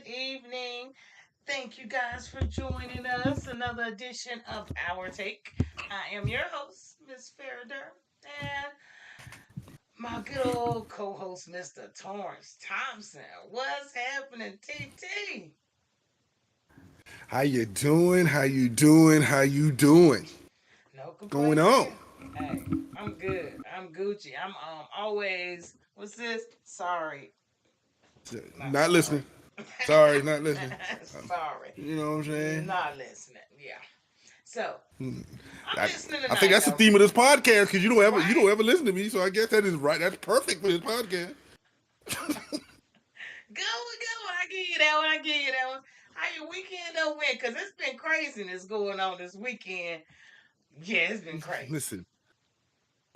evening. Thank you guys for joining us. Another edition of Our Take. I am your host, Miss Farrah, and my good old co-host, Mr. Torrence Thompson. What's happening, TT? How you doing? How you doing? How you doing? No Going complaints on? here. Hey, I'm good. I'm Gucci. I'm always what's this? Sorry, not Not sorry. listening. Sorry, not listening. Sorry, You know what I'm saying? not listening. Yeah. So I'm I, listening I think tonight that's the though. theme of this podcast because you don't Right. ever listen to me, so I guess that is right. That's perfect for this podcast. Go. I give you that one. I give you that one. How your weekend though went? Cause it's been craziness going on this weekend. Yeah, it's been crazy. Listen,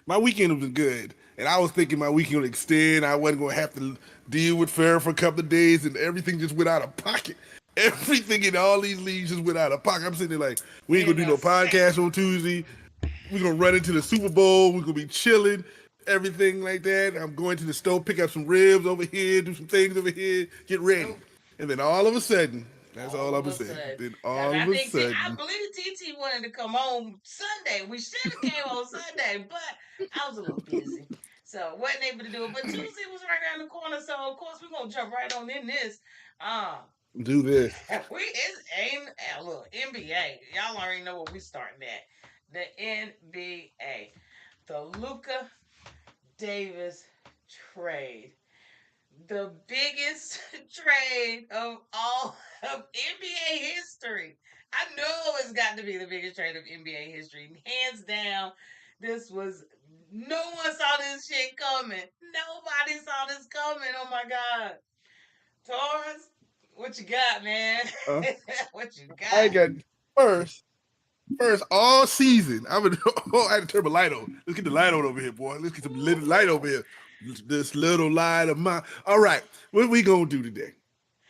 my weekend was good, and I was thinking my weekend would extend. I wasn't going to have to deal with Farrah for a couple of days, and everything just went out of pocket. Everything in all these leagues just went out of pocket. I'm sitting there like, we ain't In gonna do a no second. podcast on Tuesday. We're gonna run into the Super Bowl. We're gonna be chilling, everything like that. I'm going to the store, pick up some ribs over here, do some things over here, get ready. Nope. And then all of a sudden, that's All all I'm of gonna a say. sudden. Then Cause all I of a think I sudden, believe TT wanted to come on Sunday. We should have came on Sunday, but I was a little busy. So wasn't able to do it. But Tuesday was right around the corner. So of course we're gonna jump right on in this. Um do this. we it's ain't look, NBA. Y'all already know what we starting at. The NBA. The Luca Davis trade. The biggest trade of all of NBA history. I know it's got to be the biggest trade of NBA history. Hands down, this was no one saw this shit coming. Nobody saw this coming. Oh my god. Torrance, what you got, man? Uh, What you I got? got first, first all season. I would. Oh, I had to turn my light on. Let's get the light on over here, boy. Let's get some little light over here. This little light of mine. All right, what we gonna do today?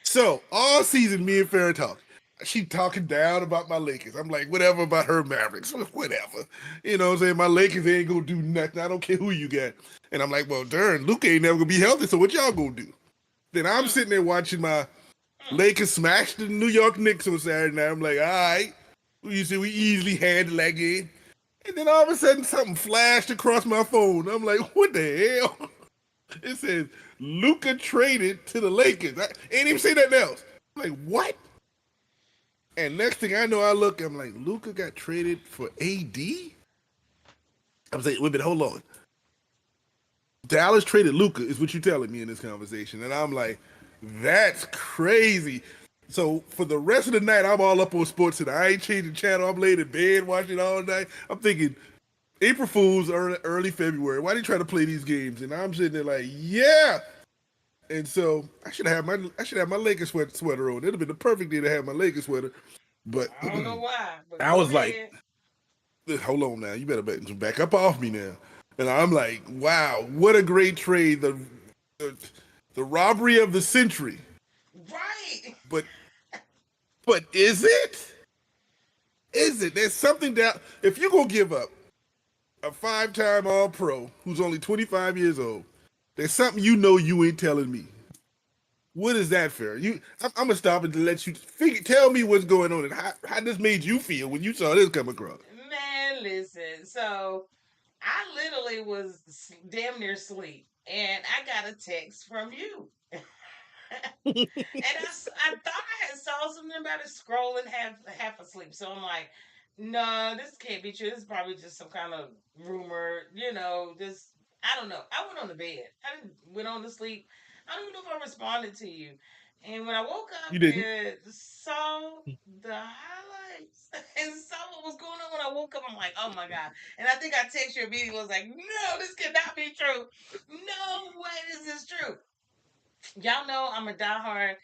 So all season, me and Farrah talk. She talking down about my Lakers. I'm like, whatever about her Mavericks, whatever. You know what I'm saying? My Lakers ain't gonna do nothing. I don't care who you got. And I'm like, well, darn, Luke ain't never gonna be healthy. So what y'all gonna do? Then I'm Mm, sitting there watching my mm. Lakers smash the New York Knicks on Saturday night. I'm like, all right, you see, we easily handle that game. And then all of a sudden, something flashed across my phone. I'm like, what the hell? It says Luca traded to the Lakers. I ain't even say nothing else. I'm like, what? And next thing I know, I look, I'm like, Luca got traded for AD? I'm saying, wait a minute, hold on. Dallas traded Luca, is what you're telling me in this conversation. And I'm like, that's crazy. So for the rest of the night, I'm all up on sports and I ain't changing channel. I'm laying in bed watching all night. I'm thinking, April Fool's early February. Why do you try to play these games? And I'm sitting there like, yeah. And so I should have my Lakers sweater on. It'd have been the perfect day to have my Lakers sweater. But I don't know why, but I go was like, ahead. hold on now, you better back up off me now. And I'm like, wow, what a great trade. The, the robbery of the century. Right. But but is it? Is it? There's something that if you're gonna give up a five-time All Pro who's only 25 years old, there's something you know you ain't telling me. What is that fair? I'm gonna stop and let you tell me what's going on and how this made you feel when you saw this come across. Man, listen. So I literally was damn near asleep, and I got a text from you. And I thought I had saw something about it scrolling half asleep. So I'm like, no, this can't be true. This is probably just some kind of rumor, this I don't know. I went on the bed. I didn't went on to sleep. I don't even know if I responded to you. And when I woke up You didn't. and saw the highlights and saw what was going on when I woke up, I'm like, oh my God. And I think I texted you immediately, was like, no, this cannot be true. No way is this true. Y'all know I'm a diehard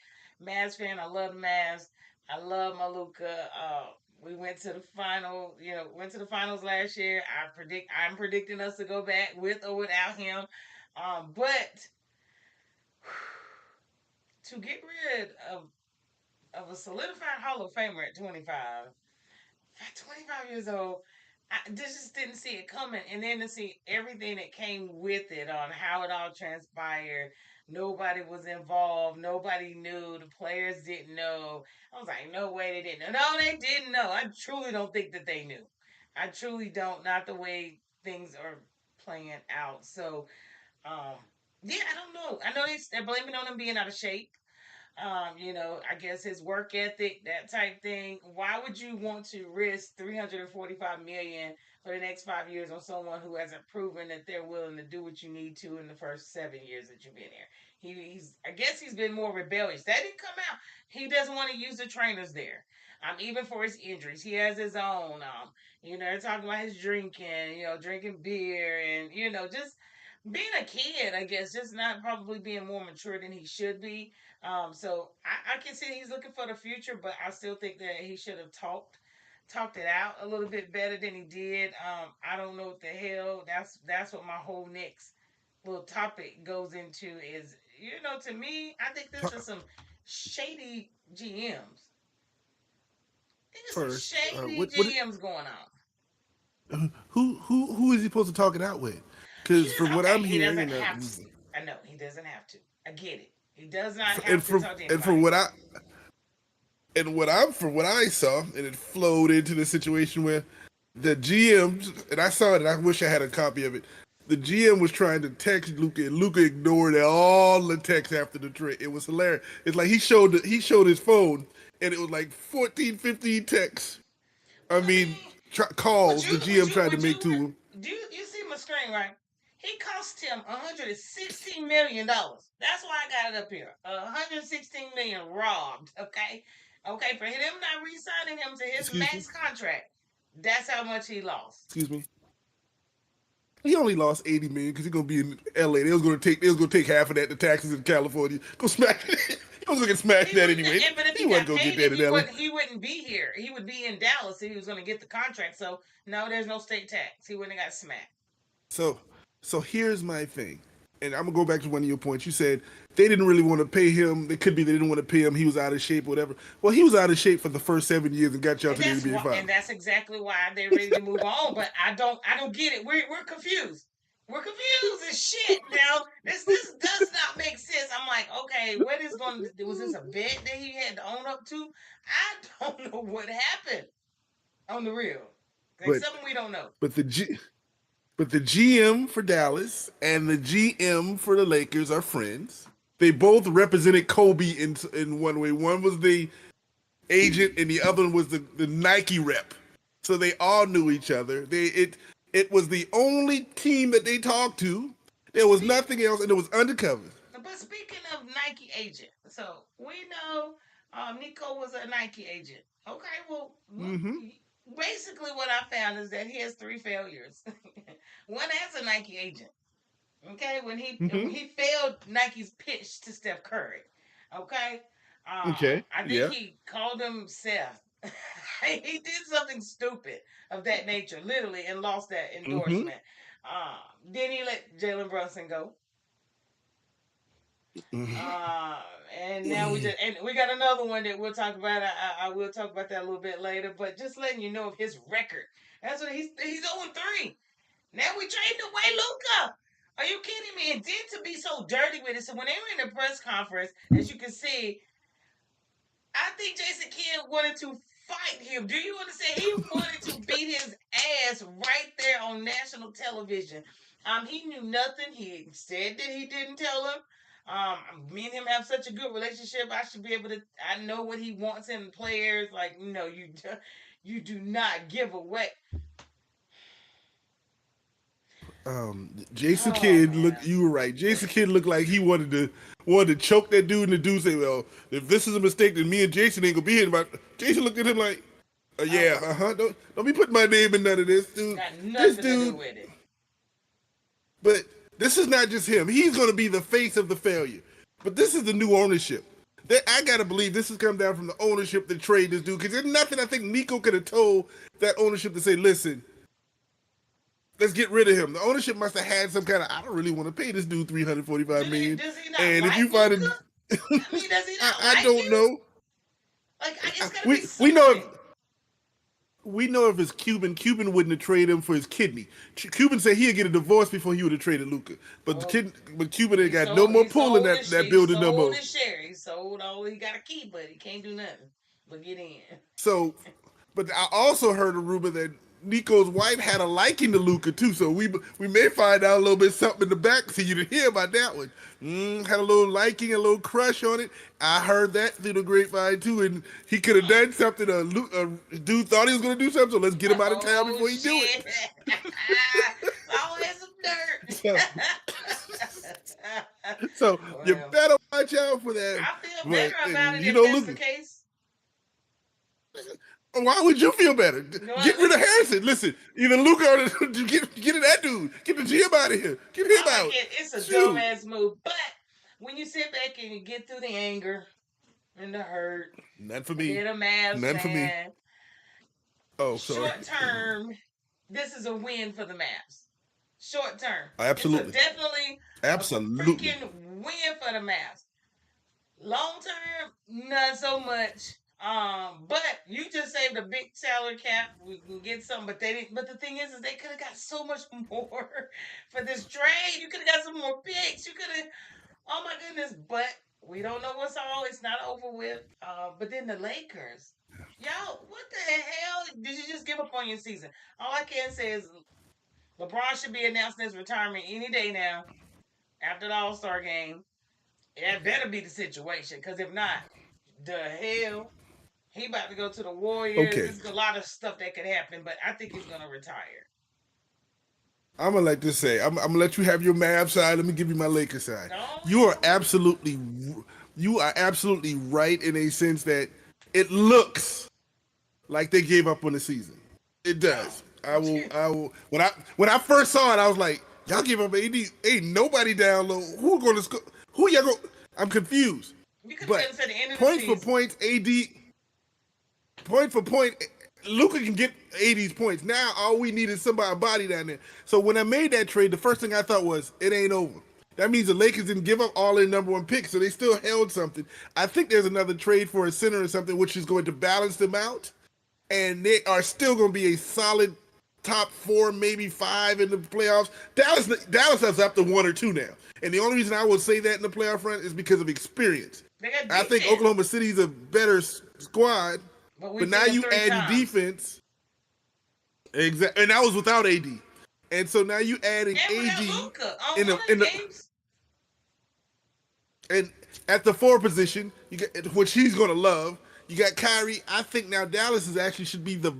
Mavs fan. I love the Mavs. I love Maluka. We went to the went to the finals last year. I'm predicting us to go back with or without him. But to get rid of a solidified Hall of Famer at 25 years old, I just didn't see it coming, and then to see everything that came with it on how it all transpired. Nobody was involved. Nobody knew. The players didn't know. I was like, no way they didn't know. No, they didn't know. I truly don't think that they knew. I truly don't. Not the way things are playing out. So, um, yeah, I don't know. I know they're blaming on him being out of shape. I guess his work ethic, that type thing. Why would you want to risk 345 million for the next 5 years on someone who hasn't proven that they're willing to do what you need to in the first 7 years that you've been here? I guess he's been more rebellious. That didn't come out. He doesn't want to use the trainers there. Even for his injuries, he has his own. They're talking about his drinking. Drinking beer and just being a kid. I guess just not probably being more mature than he should be. So I can see he's looking for the future, but I still think that he should have talked it out a little bit better than he did. I don't know what the hell. That's what my whole next little topic goes into is. To me, I think there's just some shady GMs. I think there's some First, shady GMs going on. who is he supposed to talk it out with? He Because just from what okay. I'm He hearing, doesn't have to. I know he doesn't have to. I get it. He does not and have to from talk to and from anybody. what I saw, and it flowed into the situation where the GM, and I saw it, and I wish I had a copy of it. The GM was trying to text Luca, and Luca ignored all the texts after the trade. It was hilarious. It's like he showed his phone, and it was like 14, 15 texts. I I mean, mean, calls the GM tried to make to him. do you see my screen right? He cost him $116 million. That's why I got it up here. 116 million robbed. Okay, for him not re-signing him to his Excuse me, max contract. That's how much he lost. excuse me. He only lost 80 million because he's gonna be in LA. They was gonna take half of that to taxes in California. Go smack. He was gonna get smashed He that wouldn't, anyway. but if He he wasn't got gonna get paid, that if in LA. he wouldn't be here. He would be in Dallas if he was going to get the contract. So no, there's no state tax. He wouldn't have got smacked. So, so here's my thing, and I'm gonna go back to one of your points. You said they didn't really want to pay him. It could be they didn't want to pay him. He was out of shape, or whatever. Well, he was out of shape for the first 7 years and got y'all And to the that's NBA why, Finals. and that's exactly why they're ready to move on. But I don't get it. We're confused. We're confused as shit now. This does not make sense. I'm like, okay, what is going to was this a bet that he had to own up to? I don't know what happened on the real. Like But something we don't know. but the G but the GM for Dallas and the GM for the Lakers are friends. They both represented Kobe in one way. One was the agent, and the other one was the Nike rep. So they all knew each other. It was the only team that they talked to. There was Speak, nothing else, and it was undercover. but speaking of Nike agent, so we know Nico was a Nike agent. Okay, well, Mm-hmm. basically what I found is that he has three failures. One as a Nike agent. Okay, when Mm-hmm. he failed Nike's pitch to Steph Curry. Okay, Okay. I think Yeah. he called him Seth. He did something stupid of that nature, literally, and lost that Mm-hmm. endorsement. Then he let Jalen Brunson go. Uh, and now we got another one that we'll talk about. I will talk about that a little bit later. But just letting you know of his record. That's what he's 0-3. Now we trading away Luca. Are you kidding me? And then to be so dirty with it. So when they were in the press conference, as you can see, I think Jason Kidd wanted to fight him. Do you understand? He wanted to beat his ass right there on national television. He knew nothing. He said that he didn't tell him. Me and him have such a good relationship. I should be able to. I know what he wants in players. Like you do not give away. Jason Oh Kidd looked. man. You were right. Jason Kidd looked like he wanted to choke that dude, and the dude say, "Well, if this is a mistake, then me and Jason ain't gonna be here." But Jason looked at him like, Oh, "Yeah, don't be putting my name in none of this, dude. got This nothing to do dude." with it. But this is not just him. He's gonna be the face of the failure. But this is the new ownership. I gotta believe this has come down from the ownership to trade this dude because there's nothing I think Nico could have told that ownership to say, "Listen, let's get rid of him." The ownership must have had some kind of, I don't really want to pay this dude 345 million. Does he not And if you like find Luca? it, I mean, does he not I like don't you? know. Like, it's gotta be We know something. we know if it's Cuban, Cuban wouldn't have traded him for his kidney. Cuban said he'd get a divorce before he would have traded Luca. But Well, but Cuban ain't he got no sold more he pull in sold that building no more. his share. He sold all he got a key, but he can't do nothing but get in. So, but I also heard a rumor that Nico's wife had a liking to Luca too. So we may find out a little bit something in the back. So you didn't hear about that one. Had a little liking, a little crush on it. I heard that through the grapevine too, and he could have done something. A dude thought he was going to do something, so let's get him out of town Oh before he do shit! it. It's always some So, dirt. so you Well, better watch out for that. I feel But better about and, it you if know, that's the Luca, case. why would you feel better? Well, Get rid of Harrison. Listen, either Luca or get to that dude. Get the GM out of here. Get him I out. like it. It's a Shoot. dumbass move, but when you sit back and you get through the anger and the hurt, None for and me. then a Mavs None for me. fan, Oh, sorry. short term, this is a win for the Mavs. Short term, it's a Absolutely. definitely a Absolutely. freaking win for the Mavs. Long term, not so much. But you just saved a big salary cap. We can get some, but they didn't. But the thing is they could have got so much more for this trade. You could have got some more picks. You could have. Oh my goodness! But we don't know what's all. It's not over with. But then the Lakers, yo, what the hell? Did you just give up on your season? All I can say is LeBron should be announcing his retirement any day now after the All Star game. That better be the situation, because if not, the hell, he about to go to the Warriors. Okay. There's a lot of stuff that could happen, but I think he's gonna retire. I'm gonna let this say. I'm gonna let you have your Mavs side. Let me give you my Lakers side. No, You are absolutely right in a sense that it looks like they gave up on the season. It does. I will. When I first saw it, I was like, y'all give up AD. Ain't nobody down low. Who going to score? Who y'all go? I'm confused. you could But have said the end of the points for season. points, AD. Point for point, Luka can get 80s points. Now all we need is somebody, a body down there. So when I made that trade, the first thing I thought was, it ain't over. That means the Lakers didn't give up all their number one picks, so they still held something. I think there's another trade for a center or something, which is going to balance them out, and they are still going to be a solid top 4, maybe 5 in the playoffs. Dallas has up to 1 or 2 now, and the only reason I will say that in the playoff run is because of experience. They got I think defense. Oklahoma City's a better squad. we But now beat them you 3 add times. defense. Exactly. And that was without AD. And so now you adding And without AD Luka on in one the of the games. and at the 4 position, you got, which he's gonna love. You got Kyrie. I think now Dallas is actually should be the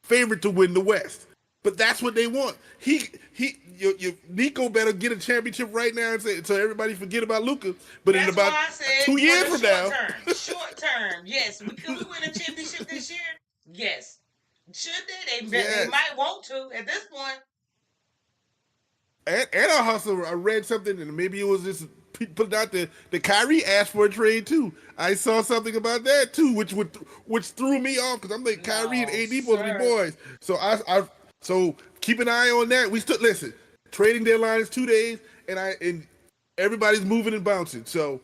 favorite to win the West. But that's what they want. Your Nico better get a championship right now and say, so everybody forget about Luka. But That's in about why I said 2 years for from the now, short term, yes. Could we win a championship this year? Yes. Should they? They yes. might want to at this point. And I also I read something, and maybe it was just put out there that Kyrie asked for a trade too. I saw something about that too, which threw me off because I'm like Kyrie and AD supposed to be boys. So so keep an eye on that. We still listen. Trading deadline is 2 days, and everybody's moving and bouncing. So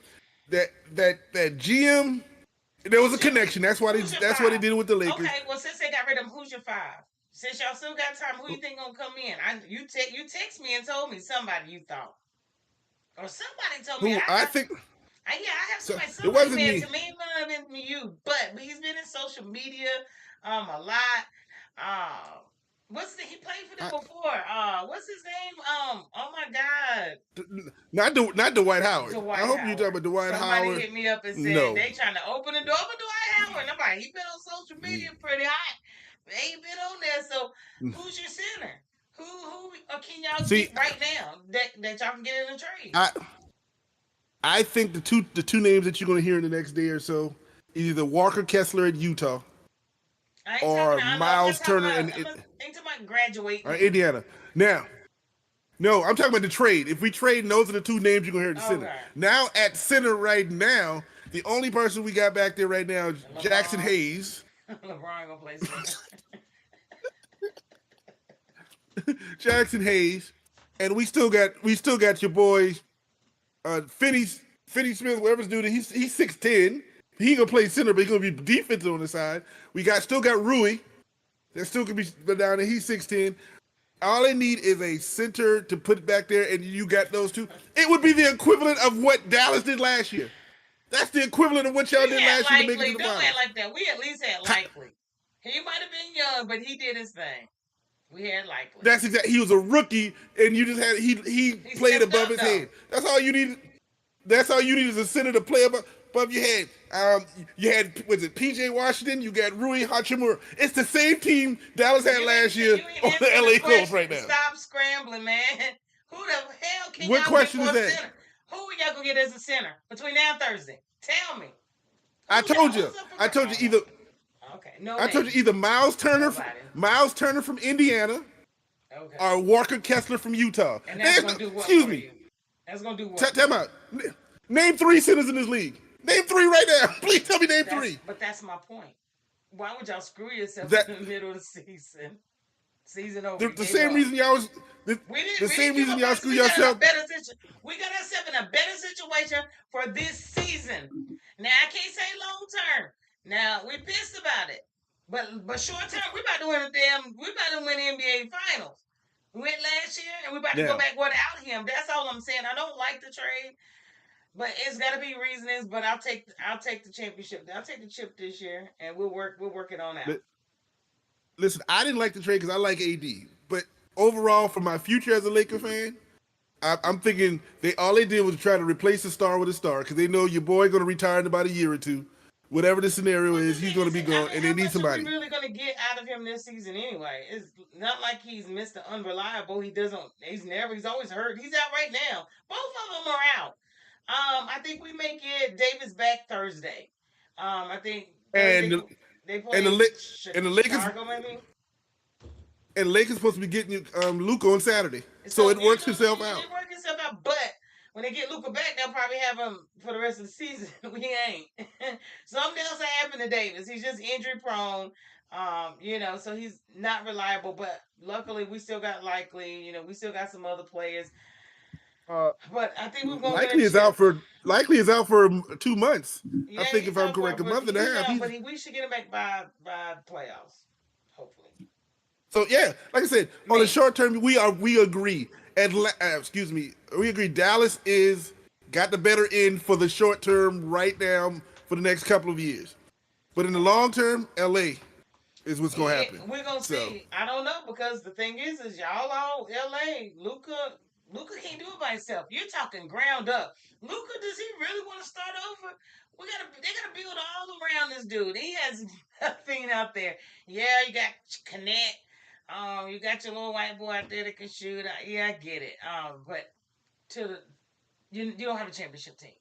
that GM, there was a connection. That's why they did it with the Lakers. Okay, well since they got rid of him, who's your 5? Since y'all still got time, who you think gonna come in? You text me and told me somebody you thought, or somebody told me. I think. I have somebody. It wasn't said me. to me, it might have been you, but he's been in social media a lot. He played for them before? What's his name? Oh my God. Not Dwight Howard. Dwight I hope Howard. you're talking about Dwight Somebody Howard. hit me up and said they trying to open the door for Dwight Howard. And I'm like, he been on social media pretty hot. They ain't been on there. So who's your center? Who can y'all get right now that y'all can get in a trade? I think the two names that you're going to hear in the next day or so, either Walker Kessler at Utah or Miles Turner and ain't talking about graduating. Indiana. Now, no, I'm talking about the trade. If we trade, those are the 2 names you're going to hear at the center. Now at center right now, the only person we got back there right now is Jackson Hayes. LeBron gonna play center. Jackson Hayes, and we still got your boy Finney Smith, whatever's doing. He's 6'10". He gonna play center, but he's gonna be defensive on the side. We still got Rui, That still could be, but down there he's 6'10". All they need is a center to put back there, and you got those two. It would be the equivalent of what Dallas did last year. That's the equivalent of what y'all We did had last year to make it to Likely. the Don't act finals. like that. We at least had Likely. He might have been young, but he did his thing. We had Likely. That's exactly. He was a rookie, and you just had he He played stepped above up his though. head. That's all you need. That's all you need is a center to play above your head. You had was it PJ Washington? You got Rui Hachimura. It's the same team Dallas had last year You ain't on the answering the LA Colts question. right now. Stop scrambling, man. Who the hell can What y'all get question for is a that? center? Who are y'all gonna get as a center between now and Thursday? Tell me. I told you. Who's up for I told you oh, either. okay. No I told you names. either Nobody. Miles Turner from Indiana, Okay. or Walker Kessler from Utah. And that's gonna do what Excuse for me. you? That's gonna do what for Tell me you? out. Name 3 centers in this league. Name 3 right now. Please tell me name 3. But that's my point. Why would y'all screw yourself That in the middle of the season? Season over. the, You the gave same up. reason y'all was the, We didn't. the We same didn't give reason up. y'all screw We got in a yourself. better situation. We got ourselves in a better situation for this season. Now I can't say long term. Now we pissed about it, but short term we about to win we about to win the NBA finals. We went last year and we about to go Yeah. back without him. That's all I'm saying. I don't like the trade, but it's got to be reasonings. But I'll take the championship. I'll take the chip this year, and we'll work it on out. Listen, I didn't like the trade because I like AD, but overall, for my future as a Laker fan, I'm thinking all they did was try to replace a star with a star because they know your boy going to retire in about a year or two. Whatever the scenario Well, the is, he's thing going to is, be gone, and they how need much are we somebody. really going to get out of him this season anyway? It's not like he's Mr. Unreliable. He doesn't. He's always hurt. He's out right now. Both of them are out. I think we may get Davis back Thursday. I think And Thursday the, they and the play and the Lakers Chicago maybe. and Lakers supposed to be getting Luca on Saturday, so So it works itself out. it works itself out. But when they get Luca back, they'll probably have him for the rest of the season. We ain't. Something else happened to Davis. He's just injury prone. So he's not reliable. But luckily, we still got Likely. We still got some other players. Uh, But I think we're gonna win a likely is chip. out for 2 months. I Yeah, think if he's I'm out for, correct, a but month and a he's half. out. But we should get him back by playoffs, hopefully. So yeah, like I said, on the Me. short term, we agree. Excuse me, we agree. Dallas is got the better end for the short term right now for the next couple of years. But in the long term, LA is what's gonna happen. We're gonna So see. I don't know because the thing is y'all all LA. Luca can't do it by himself. You're talking ground up. Luca, does he really want to start over? They gotta build all around this dude. He has nothing out there. Yeah, you got Connect. You got your little white boy out there that can shoot. Yeah, I get it. But to the you don't have a championship team,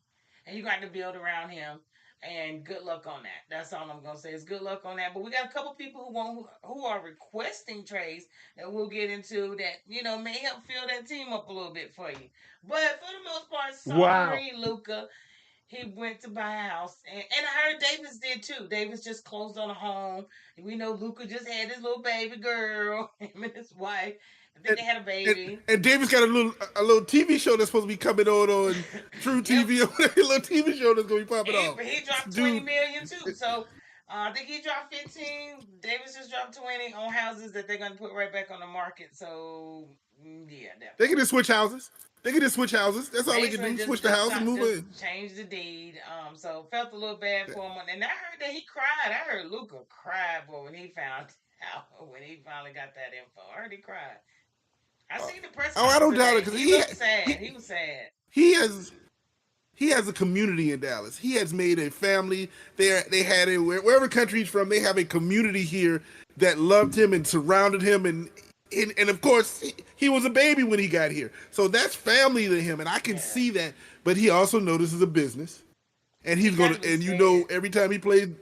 and you got to build around him. And good luck on that. That's all I'm gonna say is good luck on that. But we got a couple people who are requesting trades that we'll get into that may help fill that team up a little bit for you. But for the most part, wow. sorry, Luca. He went to buy a house, and I heard Davis did too. Davis just closed on a home. We know Luca just had his little baby girl, him and his wife. I think And, they had a and, baby. and Davis got a little TV show that's supposed to be coming on True Yep. TV. A little TV show that's gonna be popping off. He dropped 20 Dude, million too. So I think he dropped 15. Davis just dropped 20 on houses that they're gonna put right back on the market. So yeah, that they can part. just switch houses. They can just switch houses. That's all they can Basically, do. Switch the house and move in. just change the deed. So felt a little bad for him, and I heard that he cried. I heard Luca cried, boy, when he found out when he finally got that info. I heard he cried. I seen the press Oh, I conference don't doubt it today. because He looked sad. He was sad. he has he has a community in Dallas. He has made a family. They had it wherever country he's from. They have a community here that loved him and surrounded him, and of course he was a baby when he got here. So that's family to him, and I can Yeah, see that. But he also knows this is a business, and he he's got gonna to be and scared. every time he played.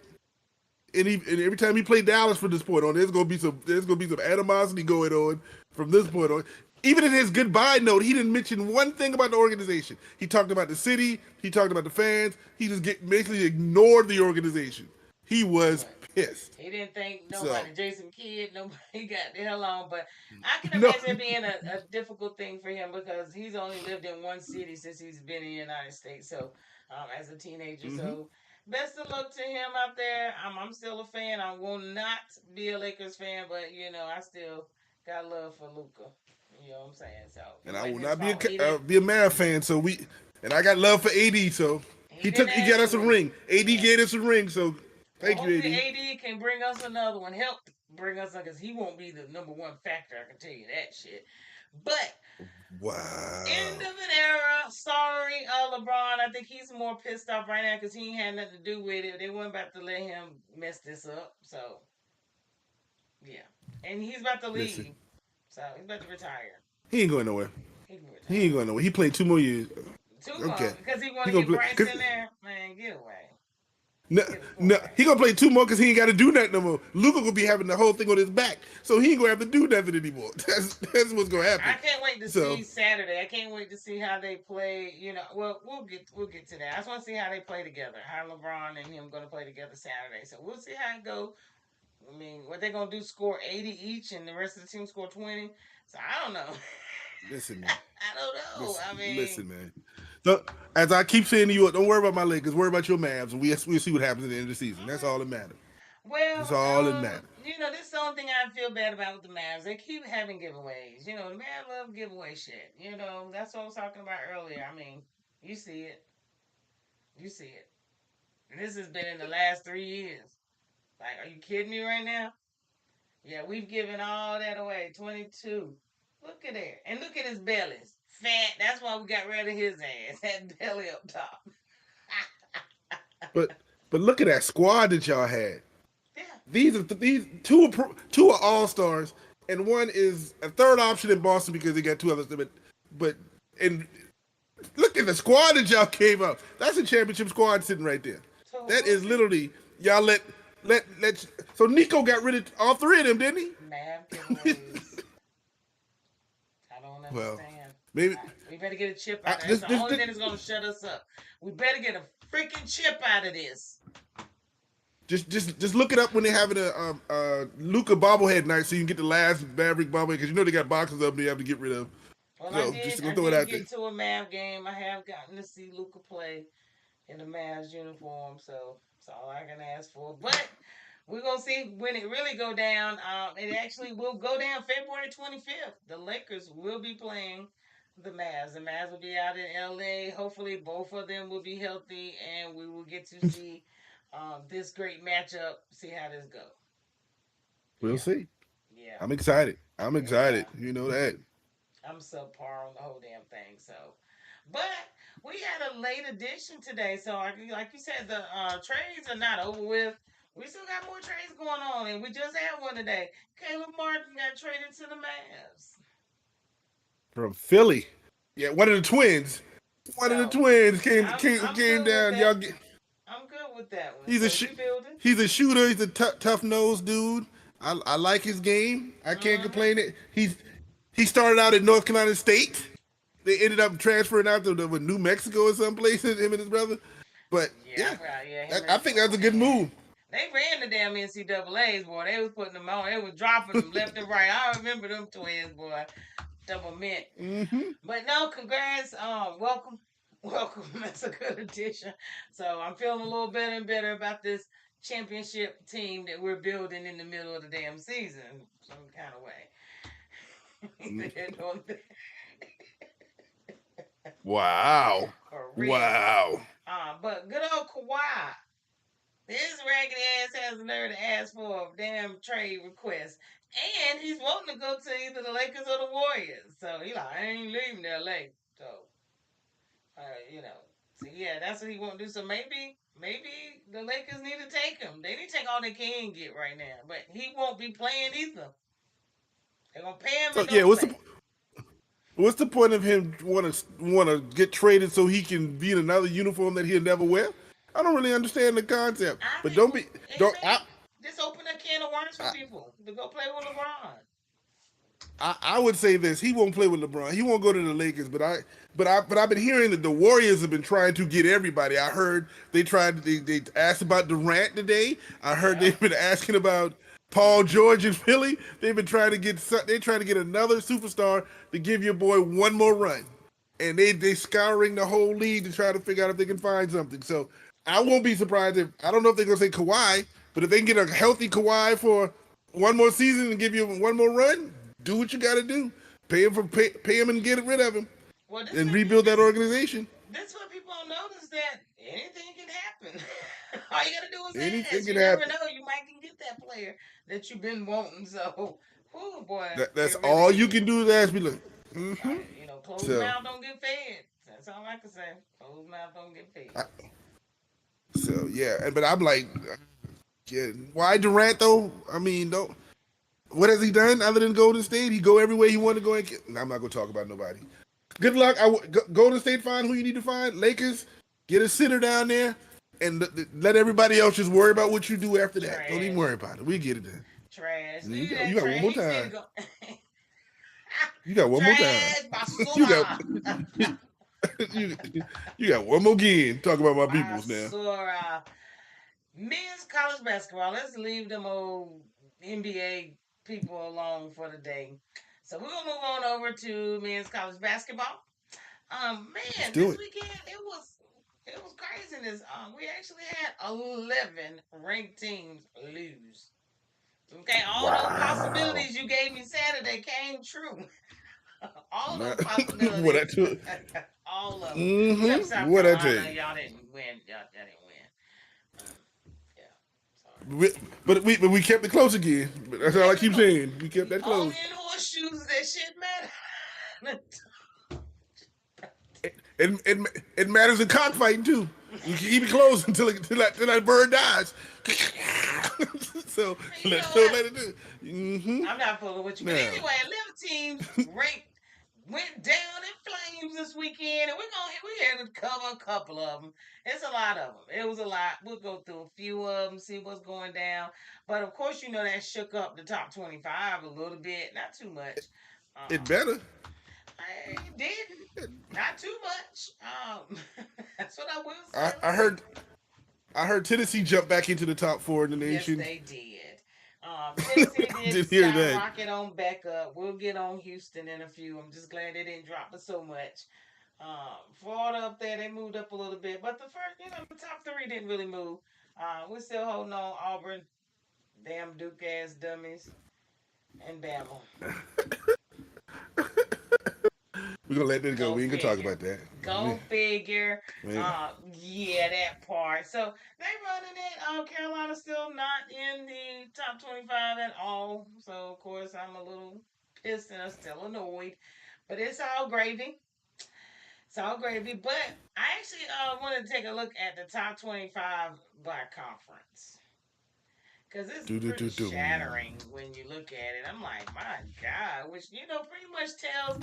And every time he played Dallas from this point on, there's gonna be some animosity going on from this point on. Even in his goodbye note, he didn't mention one thing about the organization. He talked about the city. He talked about the fans. He just basically ignored the organization. He was Right. pissed. He didn't think So nobody, Jason Kidd, nobody got the hell on. But I can no, imagine it being a difficult thing for him because he's only lived in one city since he's been in the United States. So as a teenager, hmm so Best of luck to him out there. I'm still a fan. I will not be a Lakers fan, but I still got love for Luca. You know what I'm saying? So And it I will wasn't his not be fault. be a Mavs fan. So and I got love for AD. So He didn't he got ask us a for it. ring. AD Yeah. gave us a ring. So Well, thank you, hopefully AD. AD can bring us another one. Help bring us because he won't be the number one factor. I can tell you that shit. But end Wow. of an era. Sorry, LeBron. I think he's more pissed off right now because he ain't had nothing to do with it. They weren't about to let him mess this up. So yeah, and he's about to Listen, leave. So he's about to retire. he ain't going nowhere. He can He ain't retire. going nowhere. He played 2 more years. Too Okay. long because he want He to gonna get play. Bryce in there. Man, get away. No, Get a no, quarterback. he gonna play 2 more because he ain't got to do nothing no more. Luca gonna be having the whole thing on his back, so he ain't gonna have to do nothing anymore. That's what's gonna I happen. can't wait to So see Saturday. I can't wait to see how they play. Well, we'll get to that. I just want to see how they play together. How LeBron and him going to play together Saturday. So we'll see how it goes. I mean, what they're gonna do? Score 80 each, and the rest of the team score 20. So I don't know. listen, man. I don't know. I mean, Listen, man. So, as I keep saying to you, don't worry about my Lakers. Worry about your Mavs, and we'll see what happens at the end of the season. all That's right. all that matters. Well, That's all that matters. this is the only thing I feel bad about with the Mavs. They keep having giveaways. The Mavs love giveaway shit. That's what I was talking about earlier. I mean, you see it. You see it. And this has been in the last 3 years. Like, are you kidding me right now? Yeah, we've given all that away. 22. Look at there. And look at his bellies. Fat. That's why we got rid of his ass. That belly up top. But look at that squad that y'all had. Yeah. These two are all stars, and one is a third option in Boston because they got 2 others. But and look at the squad that y'all came up. That's a championship squad sitting right there. So That we'll is see. literally y'all let. So Nico got rid of all 3 of them, didn't Mav he? giveaways. I don't Well, understand. maybe We better get a chip out of it. That's this, the this, only this thing that's going to shut us up. We better get a freaking chip out of this. just look it up when they're having a Luca bobblehead night, so you can get the last Maverick bobblehead because you know they got boxes of them you have to get rid of. Well, I So just did. gonna I throw it did out there. get to a Mav game. I have gotten to see Luca play in the Mavs uniform, so that's all I can ask for. But we're gonna see when it really go down. It actually will go down February 25th. The Lakers will be playing the Mavs. The Mavs will be out in LA. Hopefully, both of them will be healthy, and we will get to see this great matchup. See how this go. We'll Yeah, see. yeah, I'm excited. I'm yeah. excited. You know that. I'm subpar on the whole damn thing. So, but we had a late edition today. So, like you said, the trades are not over with. We still got more trades going on, and we just had one today. Caleb Martin got traded to the Mavs. From Philly. Yeah, one of the twins. One of the So, twins I'm came good with down. Y'all that. get, I'm good with that one. he's a So sh- we building. he's a shooter. He's a tough nosed dude. I like his game. I can't Mm-hmm. complain. He started out at North Carolina State. They ended up transferring out to New Mexico or someplace. Him and his brother. But Yeah, yeah, I forgot. Yeah, him I and think that's a good man. move. They ran the damn NCAA's, boy. They was putting them on. They was dropping them left and right. I remember them twins, boy. Double mint. Hmm. But no, congrats. Welcome. Welcome. That's a good addition. So I'm feeling a little better and better about this championship team that we're building in the middle of the damn season, some kind of way. They're doing Wow. for real. Wow. But good old Kawhi. This raggedy ass has the nerve to ask for a damn trade request. And he's wanting to go to either the Lakers or the Warriors. So he like, I ain't leaving LA. So uh, you know. So yeah, that's what he want to do. So maybe the Lakers need to take him. They need to take all they can get right now. But he won't be playing either. They're gonna pay him So and yeah, don't play. what's the point of him want to get traded so he can be in another uniform that he'll never wear? I don't really understand the concept. I But think don't be it don't may just open a can of worms for I, people to go play with LeBron. I would say this: he won't play with LeBron. He won't go to the Lakers. But I've been hearing that the Warriors have been trying to get everybody. I heard they asked about Durant today. I heard Yeah. they've been asking about Paul George in Philly. They've been trying to get they trying to get another superstar to give your boy one more run, and they scouring the whole league to try to figure out if they can find something. So I won't be surprised if I don't know if they're gonna say Kawhi, but if they can get a healthy Kawhi for one more season and give you one more run, do what you got to do. Pay him and get rid of him Well, this and what rebuild that organization. this what people don't notice that anything can happen. All you gotta do is Anything ask. You can never happen. know. You might can get that player that you've been wanting. So, oh boy, That's it really all you is. can do is ask me. Look, Closed so mouth don't get fed. That's all I can say. Closed mouth don't get fed. I, yeah, but I'm like, yeah, why Durant though? I mean, don't. What has he done other than Golden State? He go everywhere he want to go. I'm not gonna talk about nobody. Good luck. Golden State find who you need to find. Lakers get a sitter down there, and let everybody else just worry about what you do after that. Don't even Trash. worry about it. We get it then. Trash. You Leave got, that you got one trash. more He need to time. go. You got one more time. Trash You got basura. you, you got one more game. Talk about my peoples now. Basura. Men's college basketball. Let's leave them old NBA people alone for the day. So we're gonna move on over to men's college basketball. Let's Man, do this it. weekend it was craziness. We actually had 11 ranked teams lose. Okay, all those Wow. possibilities you gave me Saturday came true. All Nah, those what I possibilities, took. all of them, except South What I tell Carolina. you. Y'all didn't win. Y'all didn't win. Yeah, sorry. We, but we kept it close again. But We that's all I kept it keep close. saying. We kept that Only close. in horseshoes that shit matter. It matters in cockfighting too. You can keep it close until that bird dies. So You let's know so what? let it do. I'm not fooling with you. But Now, anyway, 11 teams ranked went down in flames this weekend, and we had to cover a couple of them. It's a lot of them. It was a lot. We'll go through a few of them, see what's going down. But of course, that shook up the top 25 a little bit, not too much. it Um, better. I didn't, not too much. That's what I will I, say. I heard I heard Tennessee jump back into the top four in the Yes, nation. they did. Tennessee I did did hear that. skyrocket on back up. We'll get on Houston in a few. I'm just glad they didn't drop us so much. Florida up there, they moved up a little bit, but the first, the top three didn't really move. We're still holding on. Auburn, damn Duke ass dummies, and Bama. We're gonna let that go. Go We ain't gonna talk figure. about that. Go figure. Man, Yeah, that part. So they running it. Carolina's still not in the top 25 at all. So of course I'm a little pissed and I'm still annoyed. But it's all gravy. It's all gravy. But I actually want to take a look at the top 25 by conference. Because it's do do pretty do do. shattering when you look at it. I'm like, my God, which, pretty much tells,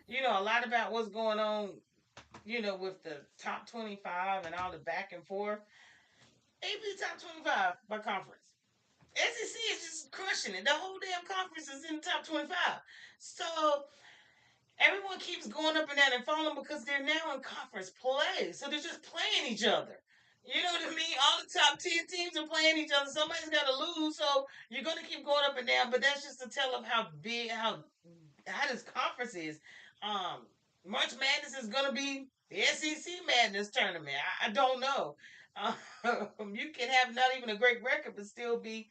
a lot about what's going on, with the top 25 and all the back and forth. AP top 25 by conference. SEC is just crushing it. The whole damn conference is in the top 25. So everyone keeps going up and down and falling because they're now in conference play. So they're just playing each other. You know what I mean? All the top 10 teams are playing each other. Somebody's got to lose. So you're going to keep going up and down. But that's just to tell of how big, how this conference is. Um, March Madness is going to be the SEC Madness tournament. I don't know. You can have not even a great record, but still be